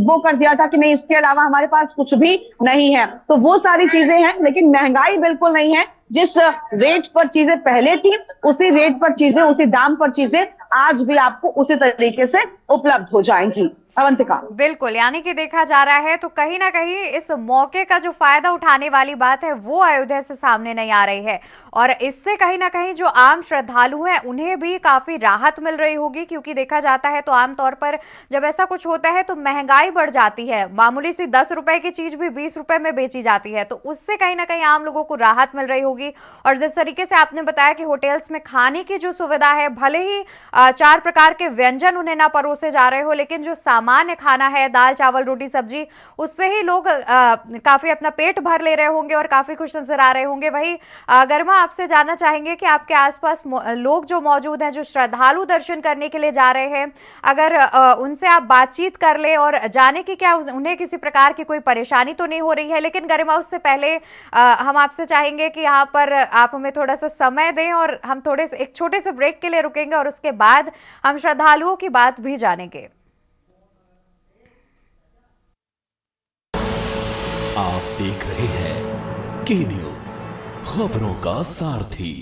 वो कर दिया था कि नहीं, इसके अलावा हमारे पास कुछ भी नहीं है। तो वो सारी चीजें हैं, लेकिन महंगाई बिल्कुल नहीं है। जिस रेट पर चीजें पहले थी, उसी रेट पर चीजें, उसी दाम पर चीजें आज भी आपको उसी तरीके से उपलब्ध हो जाएंगी। अवंतिका, बिल्कुल, यानी कि देखा जा रहा है तो कहीं ना कहीं इस मौके का जो फायदा उठाने वाली बात है वो अयोध्या से सामने नहीं आ रही है, और इससे कहीं ना कहीं जो आम श्रद्धालु हैं उन्हें भी काफी राहत मिल रही होगी। क्योंकि देखा जाता है तो आमतौर पर जब ऐसा कुछ होता है तो महंगाई बढ़ जाती है, मामूली सी 10 रुपए की चीज भी 20 रुपए में बेची जाती है, तो उससे कहीं ना कहीं आम लोगों को राहत मिल रही होगी। और जिस तरीके से आपने बताया कि होटल्स में खाने की जो सुविधा है, भले ही 4 प्रकार के व्यंजन उन्हें ना परोसे जा रहे हो, लेकिन जो सामान्य खाना है, दाल चावल रोटी सब्जी, उससे ही लोग काफी अपना पेट भर ले रहे होंगे और काफी खुश नजर आ रहे होंगे। वही गरिमा, आपसे जानना चाहेंगे कि आपके आसपास लोग जो मौजूद हैं, जो श्रद्धालु दर्शन करने के लिए जा रहे हैं, अगर उनसे आप बातचीत कर ले और जाने की क्या उन्हें किसी प्रकार की कोई परेशानी तो नहीं हो रही है। लेकिन गरिमा, उससे पहले हम आपसे चाहेंगे कि यहाँ पर आप हमें थोड़ा सा समय दें और हम एक छोटे से ब्रेक के लिए रुकेंगे और उसके बाद हम श्रद्धालुओं की बात भी जानेंगे। आप देख रहे हैं के न्यूज, खबरों का सारथी।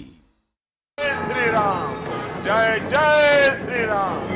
जय श्री राम, जय जय श्री राम।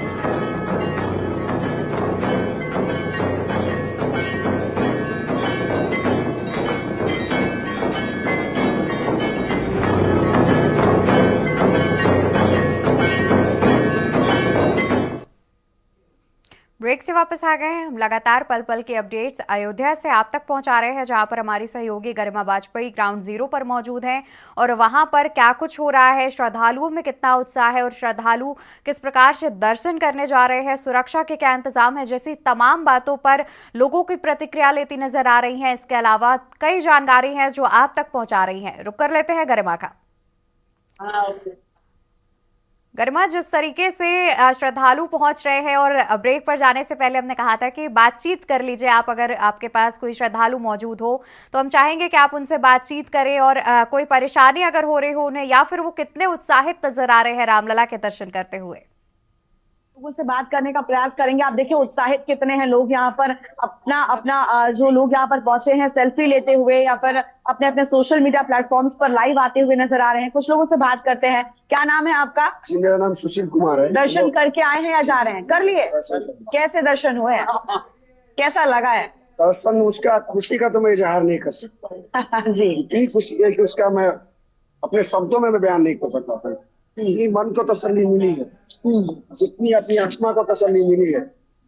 ब्रेक से वापस आ गए हैं। हम लगातार पल पल के अपडेट्स अयोध्या से आप तक पहुंचा रहे हैं, जहां पर हमारी सहयोगी गरिमा वाजपेयी ग्राउंड जीरो पर मौजूद हैं और वहां पर क्या कुछ हो रहा है, श्रद्धालुओं में कितना उत्साह है और श्रद्धालु किस प्रकार से दर्शन करने जा रहे हैं, सुरक्षा के क्या इंतजाम है, जैसी तमाम बातों पर लोगों की प्रतिक्रिया लेती नजर आ रही है। इसके अलावा कई जानकारी है जो आप तक पहुंचा रही है। रुक कर लेते हैं गरिमा का। गरिमा, जिस तरीके से श्रद्धालु पहुंच रहे हैं और ब्रेक पर जाने से पहले हमने कहा था कि बातचीत कर लीजिए आप, अगर आपके पास कोई श्रद्धालु मौजूद हो तो हम चाहेंगे कि आप उनसे बातचीत करें और कोई परेशानी अगर हो रही हो उन्हें, या फिर वो कितने उत्साहित नजर आ रहे हैं रामलला के दर्शन करते हुए। लोगों से बात करने का प्रयास करेंगे। आप देखिए उत्साहित कितने हैं लोग यहाँ पर, अपना जो लोग यहाँ पर पहुंचे हैं सेल्फी लेते हुए या फिर अपने अपने सोशल मीडिया प्लेटफॉर्म्स पर लाइव आते हुए नजर आ रहे हैं। कुछ लोगों से बात करते हैं। क्या नाम है आपका? जी, मेरा नाम सुशील कुमार है। दर्शन करके आए हैं या जा रहे हैं? कर लिए? कैसे दर्शन हुए हैं? कैसा लगा है दर्शन? उसका खुशी का तो मैं इजहार नहीं कर सकता जी। इतनी खुशी है कि उसका मैं अपने शब्दों में बयान नहीं कर सकता। इतनी मन को तसल्ली मिली है, जितनी अपनी आत्मा को तसल्ली मिली है,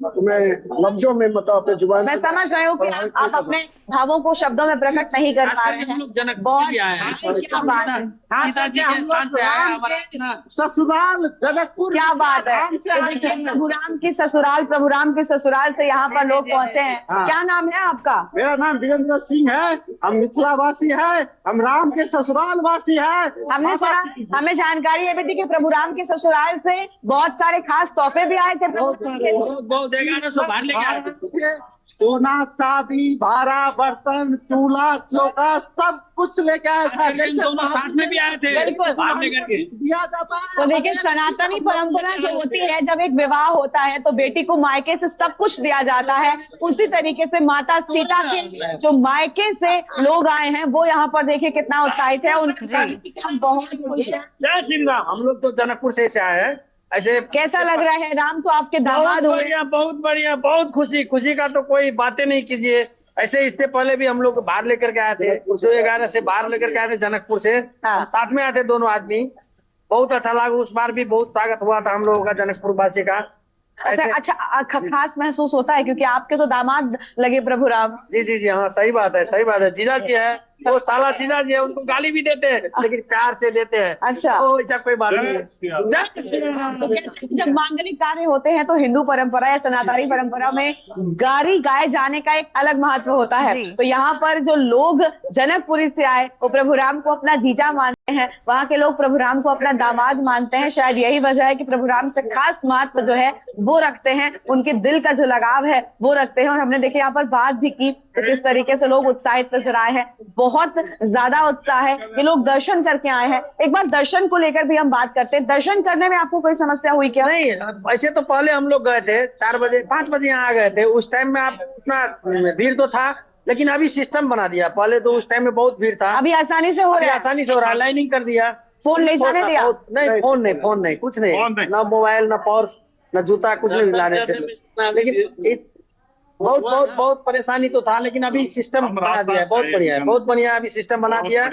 मैं लफ्जों में मतलब अपने जुबान मैं समझ रही हूँ कि आप अपने भावों को शब्दों में प्रकट नहीं कर पा रहे हम लोग हैं। जनकपुर भी आए हैं। क्या बात है, सीता जी के स्थान पे आए हैं, हमारा इतना ससुराल जनकपुर क्या बात है। तो देखिए, प्रभु राम की ससुराल, प्रभु राम के ससुराल से यहाँ पर लोग पहुंचे हैं। हाँ। क्या नाम है आपका? मेरा नाम वीरेंद्र सिंह है, हम मिथिला वासी है, हम राम के ससुराल वासी है। हमने सुना, हमें जानकारी ये भी थी कि प्रभु राम के ससुराल से बहुत सारे खास तोहफे भी आए थे प्रभु राम के। बहुत देगा ना, सब बाहर लेके आए थे। सोना चांदी भारा बर्तन चूल्हा चौका सब कुछ लेके आया था। इन दोनों साथ में भी आए थे, बिल्कुल। बाहर लेकर के। दिया जाता है। तो देखिए, सनातनी परंपरा जो होती है, जब एक विवाह होता है तो बेटी को मायके से सब कुछ दिया जाता है। उसी तरीके से माता सीता के जो मायके से लोग आए हैं वो यहाँ पर देखिए कितना उत्साहित है। उनका बहुत खुश है। जय श्री राम। हम लोग तो जनकपुर से आए हैं। ऐसे कैसा लग रहा है? राम तो आपके दामाद हुए। बहुत बढ़िया, बहुत खुशी। खुशी का तो कोई बातें नहीं कीजिए। ऐसे इससे पहले भी हम लोग बाहर लेकर के आए थे, 211 से बाहर लेकर के आए थे जनकपुर से। हाँ। साथ में आए थे दोनों आदमी। बहुत अच्छा लगा। उस बार भी बहुत स्वागत हुआ था हम लोगों का जनकपुर वासी का। अच्छा ऐसे- अच्छा, खास महसूस होता है क्योंकि आपके तो दामाद लगे प्रभु राम। जी जी जी, हाँ सही बात है, सही बात है। जीजा जी है, वो साला जीजा जी है, उनको गाली भी देते हैं लेकिन प्यार से देते हैं। अच्छा। तो ऐसा कोई बात नहीं है। जब मांगलिक कार्य होते हैं तो हिंदू परंपरा या सनातनी परंपरा में गारी गाए जाने का एक अलग महत्व होता है। जी। तो यहाँ पर जो लोग जनकपुरी से आए वो प्रभु राम को अपना जीजा मानते हैं, वहाँ के लोग प्रभु राम को अपना दामाद मानते हैं। शायद यही वजह है कि प्रभु राम से खास महत्व जो है वो रखते हैं, उनके दिल का जो लगाव है वो रखते हैं। और हमने देखिए यहाँ पर बात भी की तो किस तरीके से लोग उत्साहित नजर आए हैं। बहुत ज्यादा उत्साह है, ये लोग दर्शन करके आए हैं। एक बार दर्शन को लेकर भी हम बात करते हैं। दर्शन करने में आपको कोई समस्या हुई क्या? नहीं, ऐसे तो पहले हम लोग गए थे 4 बजे 5 बजे यहाँ आ गए थे। उस टाइम में आप उतना भीड़ तो था, लेकिन अभी सिस्टम बना दिया। पहले तो उस टाइम में बहुत भीड़ था, अभी आसानी से हो अभी रहा है। आसानी से हो रहा है। लाइनिंग कर दिया। फोन ले जाने दिया? नहीं, फोन नहीं, कुछ नहीं। ना मोबाइल, ना पर्स, ना जूता, कुछ नहीं लाने थे। लेकिन बहुत परेशानी तो था, लेकिन अभी सिस्टम बना दिया है। बहुत बढ़िया है, बहुत बढ़िया। अभी सिस्टम बना दिया है,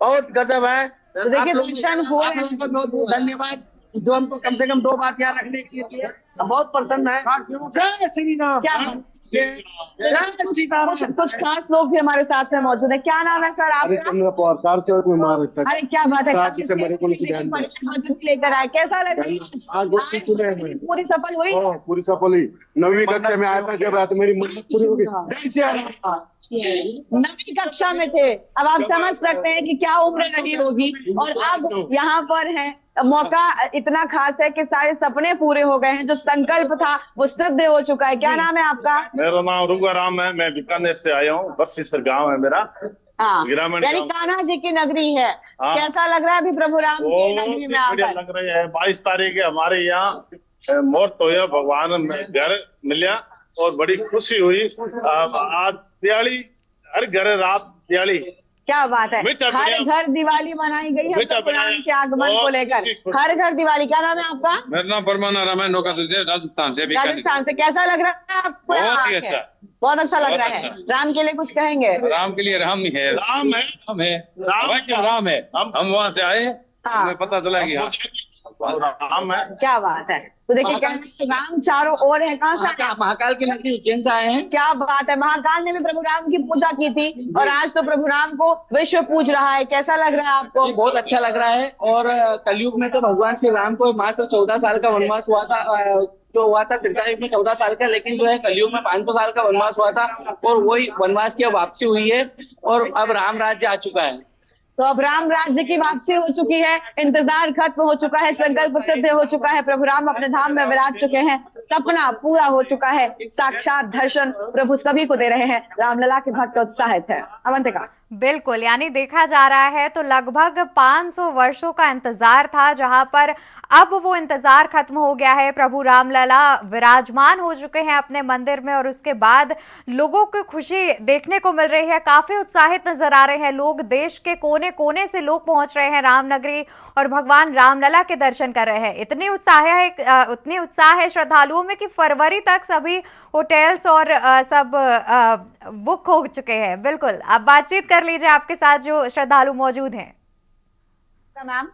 बहुत गजब है। तो देखिए, दर्शन हो रहे हैं। आप लोगों को बहुत बहुत धन्यवाद जो हमको कम से कम 2 बात यहाँ रखने के लिए। बहुत प्रसन्न है। जय श्री राम। क्या जय सीताराम। कुछ खास लोग भी हमारे साथ में मौजूद है। क्या नाम है सर आपका? हरिश्चंद्र पवार कार चौक में महाराष्ट्र। अरे क्या बात है, साथ ही से मेरे को लेकर आए। कैसा लग रहा है? आज बहुत खुश है मैं। पूरी सफल हुई? पूरी सफल हुई। 9वीं कक्षा में आया था जब आया तो मेरी मन्नत पूरी हो गई। जय श्री राम। 9वीं कक्षा में थे, अब आप समझ सकते हैं कि क्या उम्र रही होगी। और अब यहाँ पर है, मौका इतना खास है कि सारे सपने पूरे हो गए हैं। जो संकल्प था वो सिद्ध हो चुका है। क्या नाम है आपका? मेरा नाम रुगाराम है, मैं बीकानेर से आया हूँ। बरसीसर गांव है मेरा। हाँ, ग्रामीण यानी गाँव। कान्हा जी की नगरी है। हाँ। कैसा लग रहा है अभी प्रभु राम की नगरी में बढ़िया आकर? लग रही है। 22 तारीख है हमारे यहाँ मुहूर्त हुआ, भगवान घर मिलिया और बड़ी खुशी हुई। आज दिवाली, हर घर रात दिवाली। क्या बात है, मीठा हर बनाया। घर दिवाली मनाई गई है मीठा प्रभु राम बनाया। के आगमन को और लेकर। खुशी खुशी। हर घर दिवाली। क्या नाम है आपका? मेरा नाम परमाना राम है, नौका राजस्थान से। राजस्थान से। कैसा लग रहा है आपको? बहुत यहाँ ही आके? अच्छा। बहुत अच्छा लग बहुत रहा है। अच्छा। राम के लिए कुछ कहेंगे? राम के लिए राम ही है, राम है। राम है, राम वाकई राम है। हम वहाँ से आए, हाँ। हमें पता चला कि हाँ, राम है। क्या बात है। तो देखिए, कहते हैं राम चारों ओर है। कहाँ से आए आप? महाकाल की नगरी उज्जैन से आए हैं। क्या बात है, महाकाल ने भी प्रभु राम की पूजा की थी और आज तो प्रभु राम को विश्व पूज रहा है। कैसा लग रहा है आपको? बहुत अच्छा लग रहा है। और कलयुग में तो भगवान श्री राम को मात्र 14 साल का वनवास हुआ था। जो हुआ था त्रेता युग में 14 साल का, लेकिन जो है कलयुग में 500 साल का वनवास हुआ था। और वही वनवास की अब वापसी हुई है और अब राम राज्य आ चुका है। तो अब राम राज्य की वापसी हो चुकी है, इंतजार खत्म हो चुका है, संकल्प सिद्ध हो चुका है। प्रभु राम अपने धाम में विराज चुके हैं, सपना पूरा हो चुका है। साक्षात दर्शन प्रभु सभी को दे रहे हैं। रामलला के भक्त उत्साहित है। अवंतिका। बिल्कुल, यानी देखा जा रहा है तो लगभग 500 वर्षों का इंतजार था, जहां पर अब वो इंतजार खत्म हो गया है। प्रभु रामलला विराजमान हो चुके हैं अपने मंदिर में और उसके बाद लोगों की खुशी देखने को मिल रही है। काफी उत्साहित नजर आ रहे हैं लोग। देश के कोने कोने से लोग पहुंच रहे हैं रामनगरी और भगवान रामलला के दर्शन कर रहे हैं। इतनी उत्साह है श्रद्धालुओं में कि फरवरी तक सभी होटल्स और सब बुक हो चुके हैं। बिल्कुल, अब बातचीत कर लीजिए आपके साथ जो श्रद्धालु मौजूद हैं। मैम,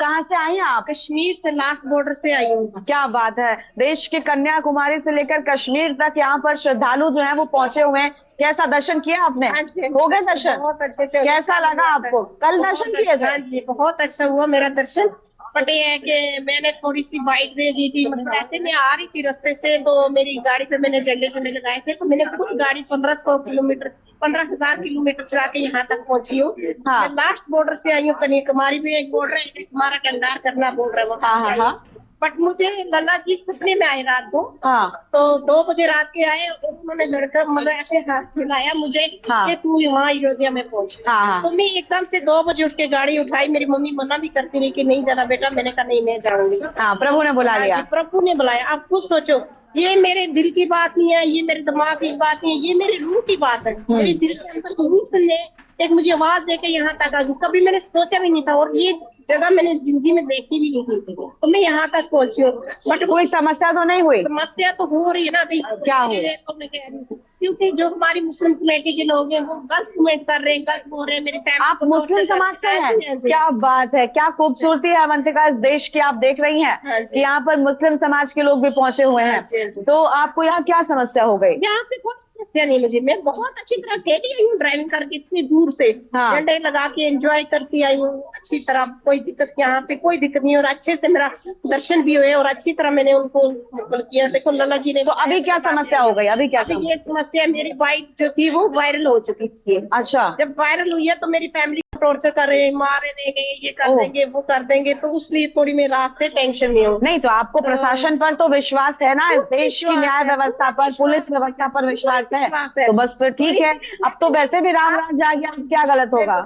कहाँ से आई हैं आप? कश्मीर से लास्ट बॉर्डर से आई हूँ। क्या बात है, देश के कन्याकुमारी से लेकर कश्मीर तक यहाँ पर श्रद्धालु जो है वो पहुंचे हुए हैं। कैसा दर्शन किया आपने? हाँ जी, हो गए दर्शन? बहुत अच्छे से। कैसा लगा आपको? कल दर्शन किए थे? हाँ जी, बहुत अच्छा हुआ मेरा दर्शन। बट ये है कि मैंने थोड़ी सी बाइट दे दी थी, मतलब ऐसे मैं आ रही थी रास्ते से, तो मेरी गाड़ी पे मैंने झंडे लगाए थे, तो मैंने खुद गाड़ी 1500 किलोमीटर चला के यहाँ तक पहुंची हूँ। हाँ। मैं लास्ट बॉर्डर से आई हूँ, कन्याकुमारी भी एक बॉर्डर है, हमारा कंधार करना बॉर्डर है हाँ, हाँ। बट मुझे लल्ला जी सपने में आए रात को। हाँ। तो 2 बजे रात के आए और उन्होंने लड़का मतलब ऐसे हाथ मिलाया मुझे हाँ। कि तू वहाँ अयोध्या में पहुंच। हाँ। तो मैं एकदम से 2 बजे उठ के गाड़ी उठाई। मेरी मम्मी मना भी करती रही कि नहीं जाना बेटा, मैंने कहा नहीं मैं जाऊंगी। हाँ, प्रभु ने बुला लिया। प्रभु ने बुलाया। आप खुद सोचो, ये मेरे दिल की बात नहीं है, ये मेरे दिमाग की बात नहीं है, ये मेरे रूह की बात है। मेरे दिल के अंदर रूह से ने एक मुझे आवाज देके यहाँ तक आ गई। कभी मैंने सोचा भी नहीं था और ये जगह मैंने जिंदगी में देखी भी नहीं थी, तो मैं यहाँ तक पहुंची हूँ। बट कोई समस्या तो नहीं हुई? समस्या तो हो रही है ना अभी। क्या हो? तो मैं कह रही हूँ, क्योंकि जो हमारी मुस्लिम कमेटी के लोग हैं वो गलत कमेंट कर रहे हैं, गलत बोल रहे हैं। मेरी फैमिली आप मुस्लिम समाज से हैं? क्या बात है, क्या खूबसूरती है अवंतिका इस देश की। आप देख रही हैं कि यहाँ पर मुस्लिम समाज के लोग भी पहुंचे हुए हैं, तो आपको यहाँ क्या समस्या हो गई? यहाँ पे कोई समस्या नहीं मुझे। मैं बहुत अच्छी तरह अकेली आई हूँ ड्राइविंग करके इतनी दूर से। हाँ। झंडे लगा के एंजॉय करती आई हूँ अच्छी तरह, कोई दिक्कत यहाँ पे कोई दिक्कत नहीं। और अच्छे से मेरा दर्शन भी हुए और अच्छी तरह मैंने उनको किया। देखो लल्ला जी ने। तो अभी क्या समस्या हो गई? अभी क्या अभी ये समस्या, मेरी बाइक जो थी वो वायरल हो चुकी थी। अच्छा। जब वायरल हुई है तो मेरी फैमिली को टॉर्चर कर रहे हैं, मारे देंगे, ये कर देंगे, वो कर देंगे, तो उसलिए थोड़ी मैं रात से टेंशन में हूँ। नहीं तो आपको प्रशासन पर तो विश्वास है ना, इस देश की न्याय व्यवस्था पर, पुलिस व्यवस्था पर विश्वास है, तो बस फिर ठीक है। अब तो वैसे भी राम राज आ गया, अब क्या गलत होगा?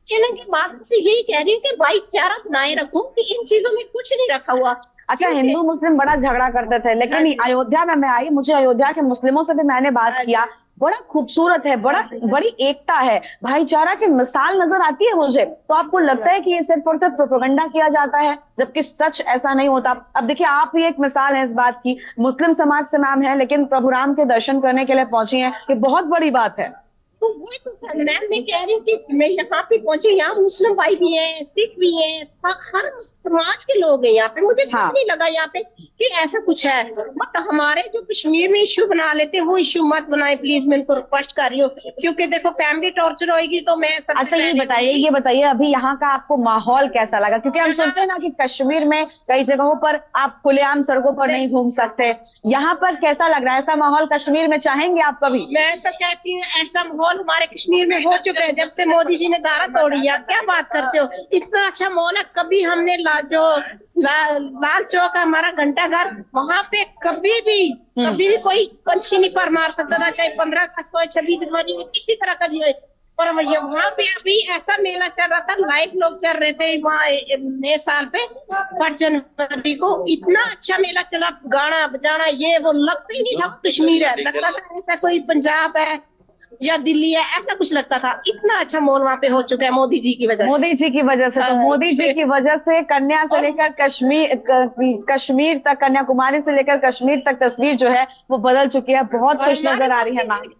चैनल की माध्यम से यही कह रही हूँ कि भाईचारा बनाए रखो, कि इन चीजों में कुछ नहीं रखा हुआ। अच्छा, हिंदू मुस्लिम बड़ा झगड़ा करते थे, लेकिन अयोध्या में मैं आई, मुझे अयोध्या के मुस्लिमों से भी मैंने बात किया, बड़ा खूबसूरत है, बड़ी एकता है, भाईचारा की मिसाल नजर आती है मुझे। तो आपको लगता है कि ये सिर्फ और सिर्फ प्रोपेगेंडा किया जाता है, जबकि सच ऐसा नहीं होता? अब देखिए, आप ही एक मिसाल है इस बात की। मुस्लिम समाज से नाम है, लेकिन प्रभु राम के दर्शन करने के लिए पहुंची हैं, ये बहुत बड़ी बात है। तो वही तो सर मैम मैं कह रही हूँ कि मैं यहाँ पे पहुंची। यहाँ मुस्लिम भाई भी हैं, सिख भी हैं, हर समाज के लोग हैं यहाँ पे। मुझे नहीं लगा यहाँ पे कि ऐसा कुछ है। बट हमारे जो कश्मीर में इश्यू बना लेते हैं वो इश्यू मत बनाए प्लीज, मैं उनको रिक्वेस्ट कर रही हूँ, क्योंकि देखो फैमिली टॉर्चर होगी तो मैं। अच्छा, ये बताइए अभी यहाँ का आपको माहौल कैसा लगा? क्योंकि हम सुनते हैं ना कि कश्मीर में कई जगहों पर आप खुलेआम सड़कों पर नहीं घूम सकते, यहाँ पर कैसा लग रहा है? ऐसा माहौल कश्मीर में चाहेंगे आप कभी? मैं तो कहती हूँ ऐसा माहौल हमारे कश्मीर में हो चुका है जब से मोदी जी ने दारा तोड़ी है। क्या बात करते हो, इतना अच्छा माहौल है। कभी हमने लाल चौक है हमारा घंटाघर, वहाँ पे कभी भी कोई पंछी नहीं पर मार सकता था, चाहे 15 अगस्त हो, 26 जनवरी हो, किसी तरह का भी हो। पर वहाँ पे अभी ऐसा मेला चल रहा था, लाइव लोग चल रहे थे वहाँ नए साल पे 5 जनवरी को। इतना अच्छा मेला चला, गाना बजाना ये वो, लगता ही नहीं था कश्मीर है, लगता था ऐसा कोई पंजाब है या दिल्ली है, ऐसा कुछ लगता था। इतना अच्छा माहौल वहाँ पे हो चुका है मोदी जी की वजह से। मोदी जी की वजह से, तो मोदी जी की वजह से कन्या से लेकर कश्मीर तक, कन्याकुमारी से लेकर कश्मीर तक तस्वीर जो है वो बदल चुकी है। बहुत खुश नजर आ रही है मैम।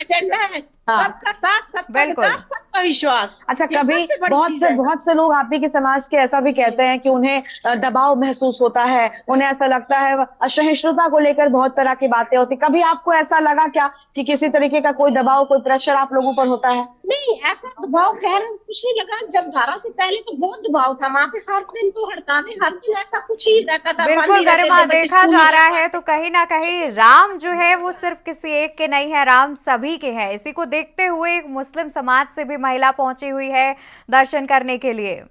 एजेंडा है सबका साथ, सबका विकास, सबका विश्वास। अच्छा, कभी बहुत से लोग आप ही के समाज के ऐसा भी कहते हैं कि उन्हें दबाव महसूस होता है, उन्हें ऐसा लगता है, असहिष्णुता को लेकर बहुत तरह की बातें होती। कभी आपको ऐसा लगा क्या कि किसी तरीके का कोई दबाव, कोई प्रेशर आप लोगों पर होता है? नहीं, ऐसा दबाव खैर कुछ नहीं लगा। जब धारा से पहले तो बहुत दबाव था वहाँ पे, हर दिन तो हड़तालें, हर दिन ऐसा कुछ ही रहता था। बिल्कुल गरिमा, देखा जा रहा है तो कहीं ना कहीं राम जो है वो सिर्फ किसी एक के नहीं है, राम सभी के हैं। इसी को देखते हुए एक मुस्लिम समाज से भी महिला पहुंची हुई है दर्शन करने के लिए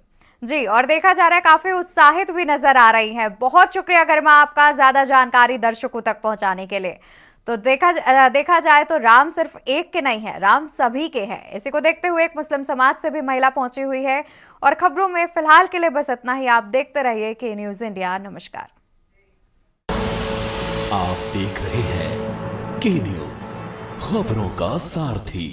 जी, और देखा जा रहा है काफी उत्साहित भी नजर आ रही हैं। बहुत शुक्रिया गरिमा आपका ज्यादा जानकारी दर्शकों तक पहुंचाने के लिए। तो देखा जाए तो राम सिर्फ एक के नहीं है, राम सभी के हैं। इसी को देखते हुए एक मुस्लिम समाज से भी महिला पहुंची हुई है। और खबरों में फिलहाल के लिए बस इतना ही। आप देखते रहिए के न्यूज इंडिया। नमस्कार। आप देख रहे हैं के न्यूज, खबरों का सारथी।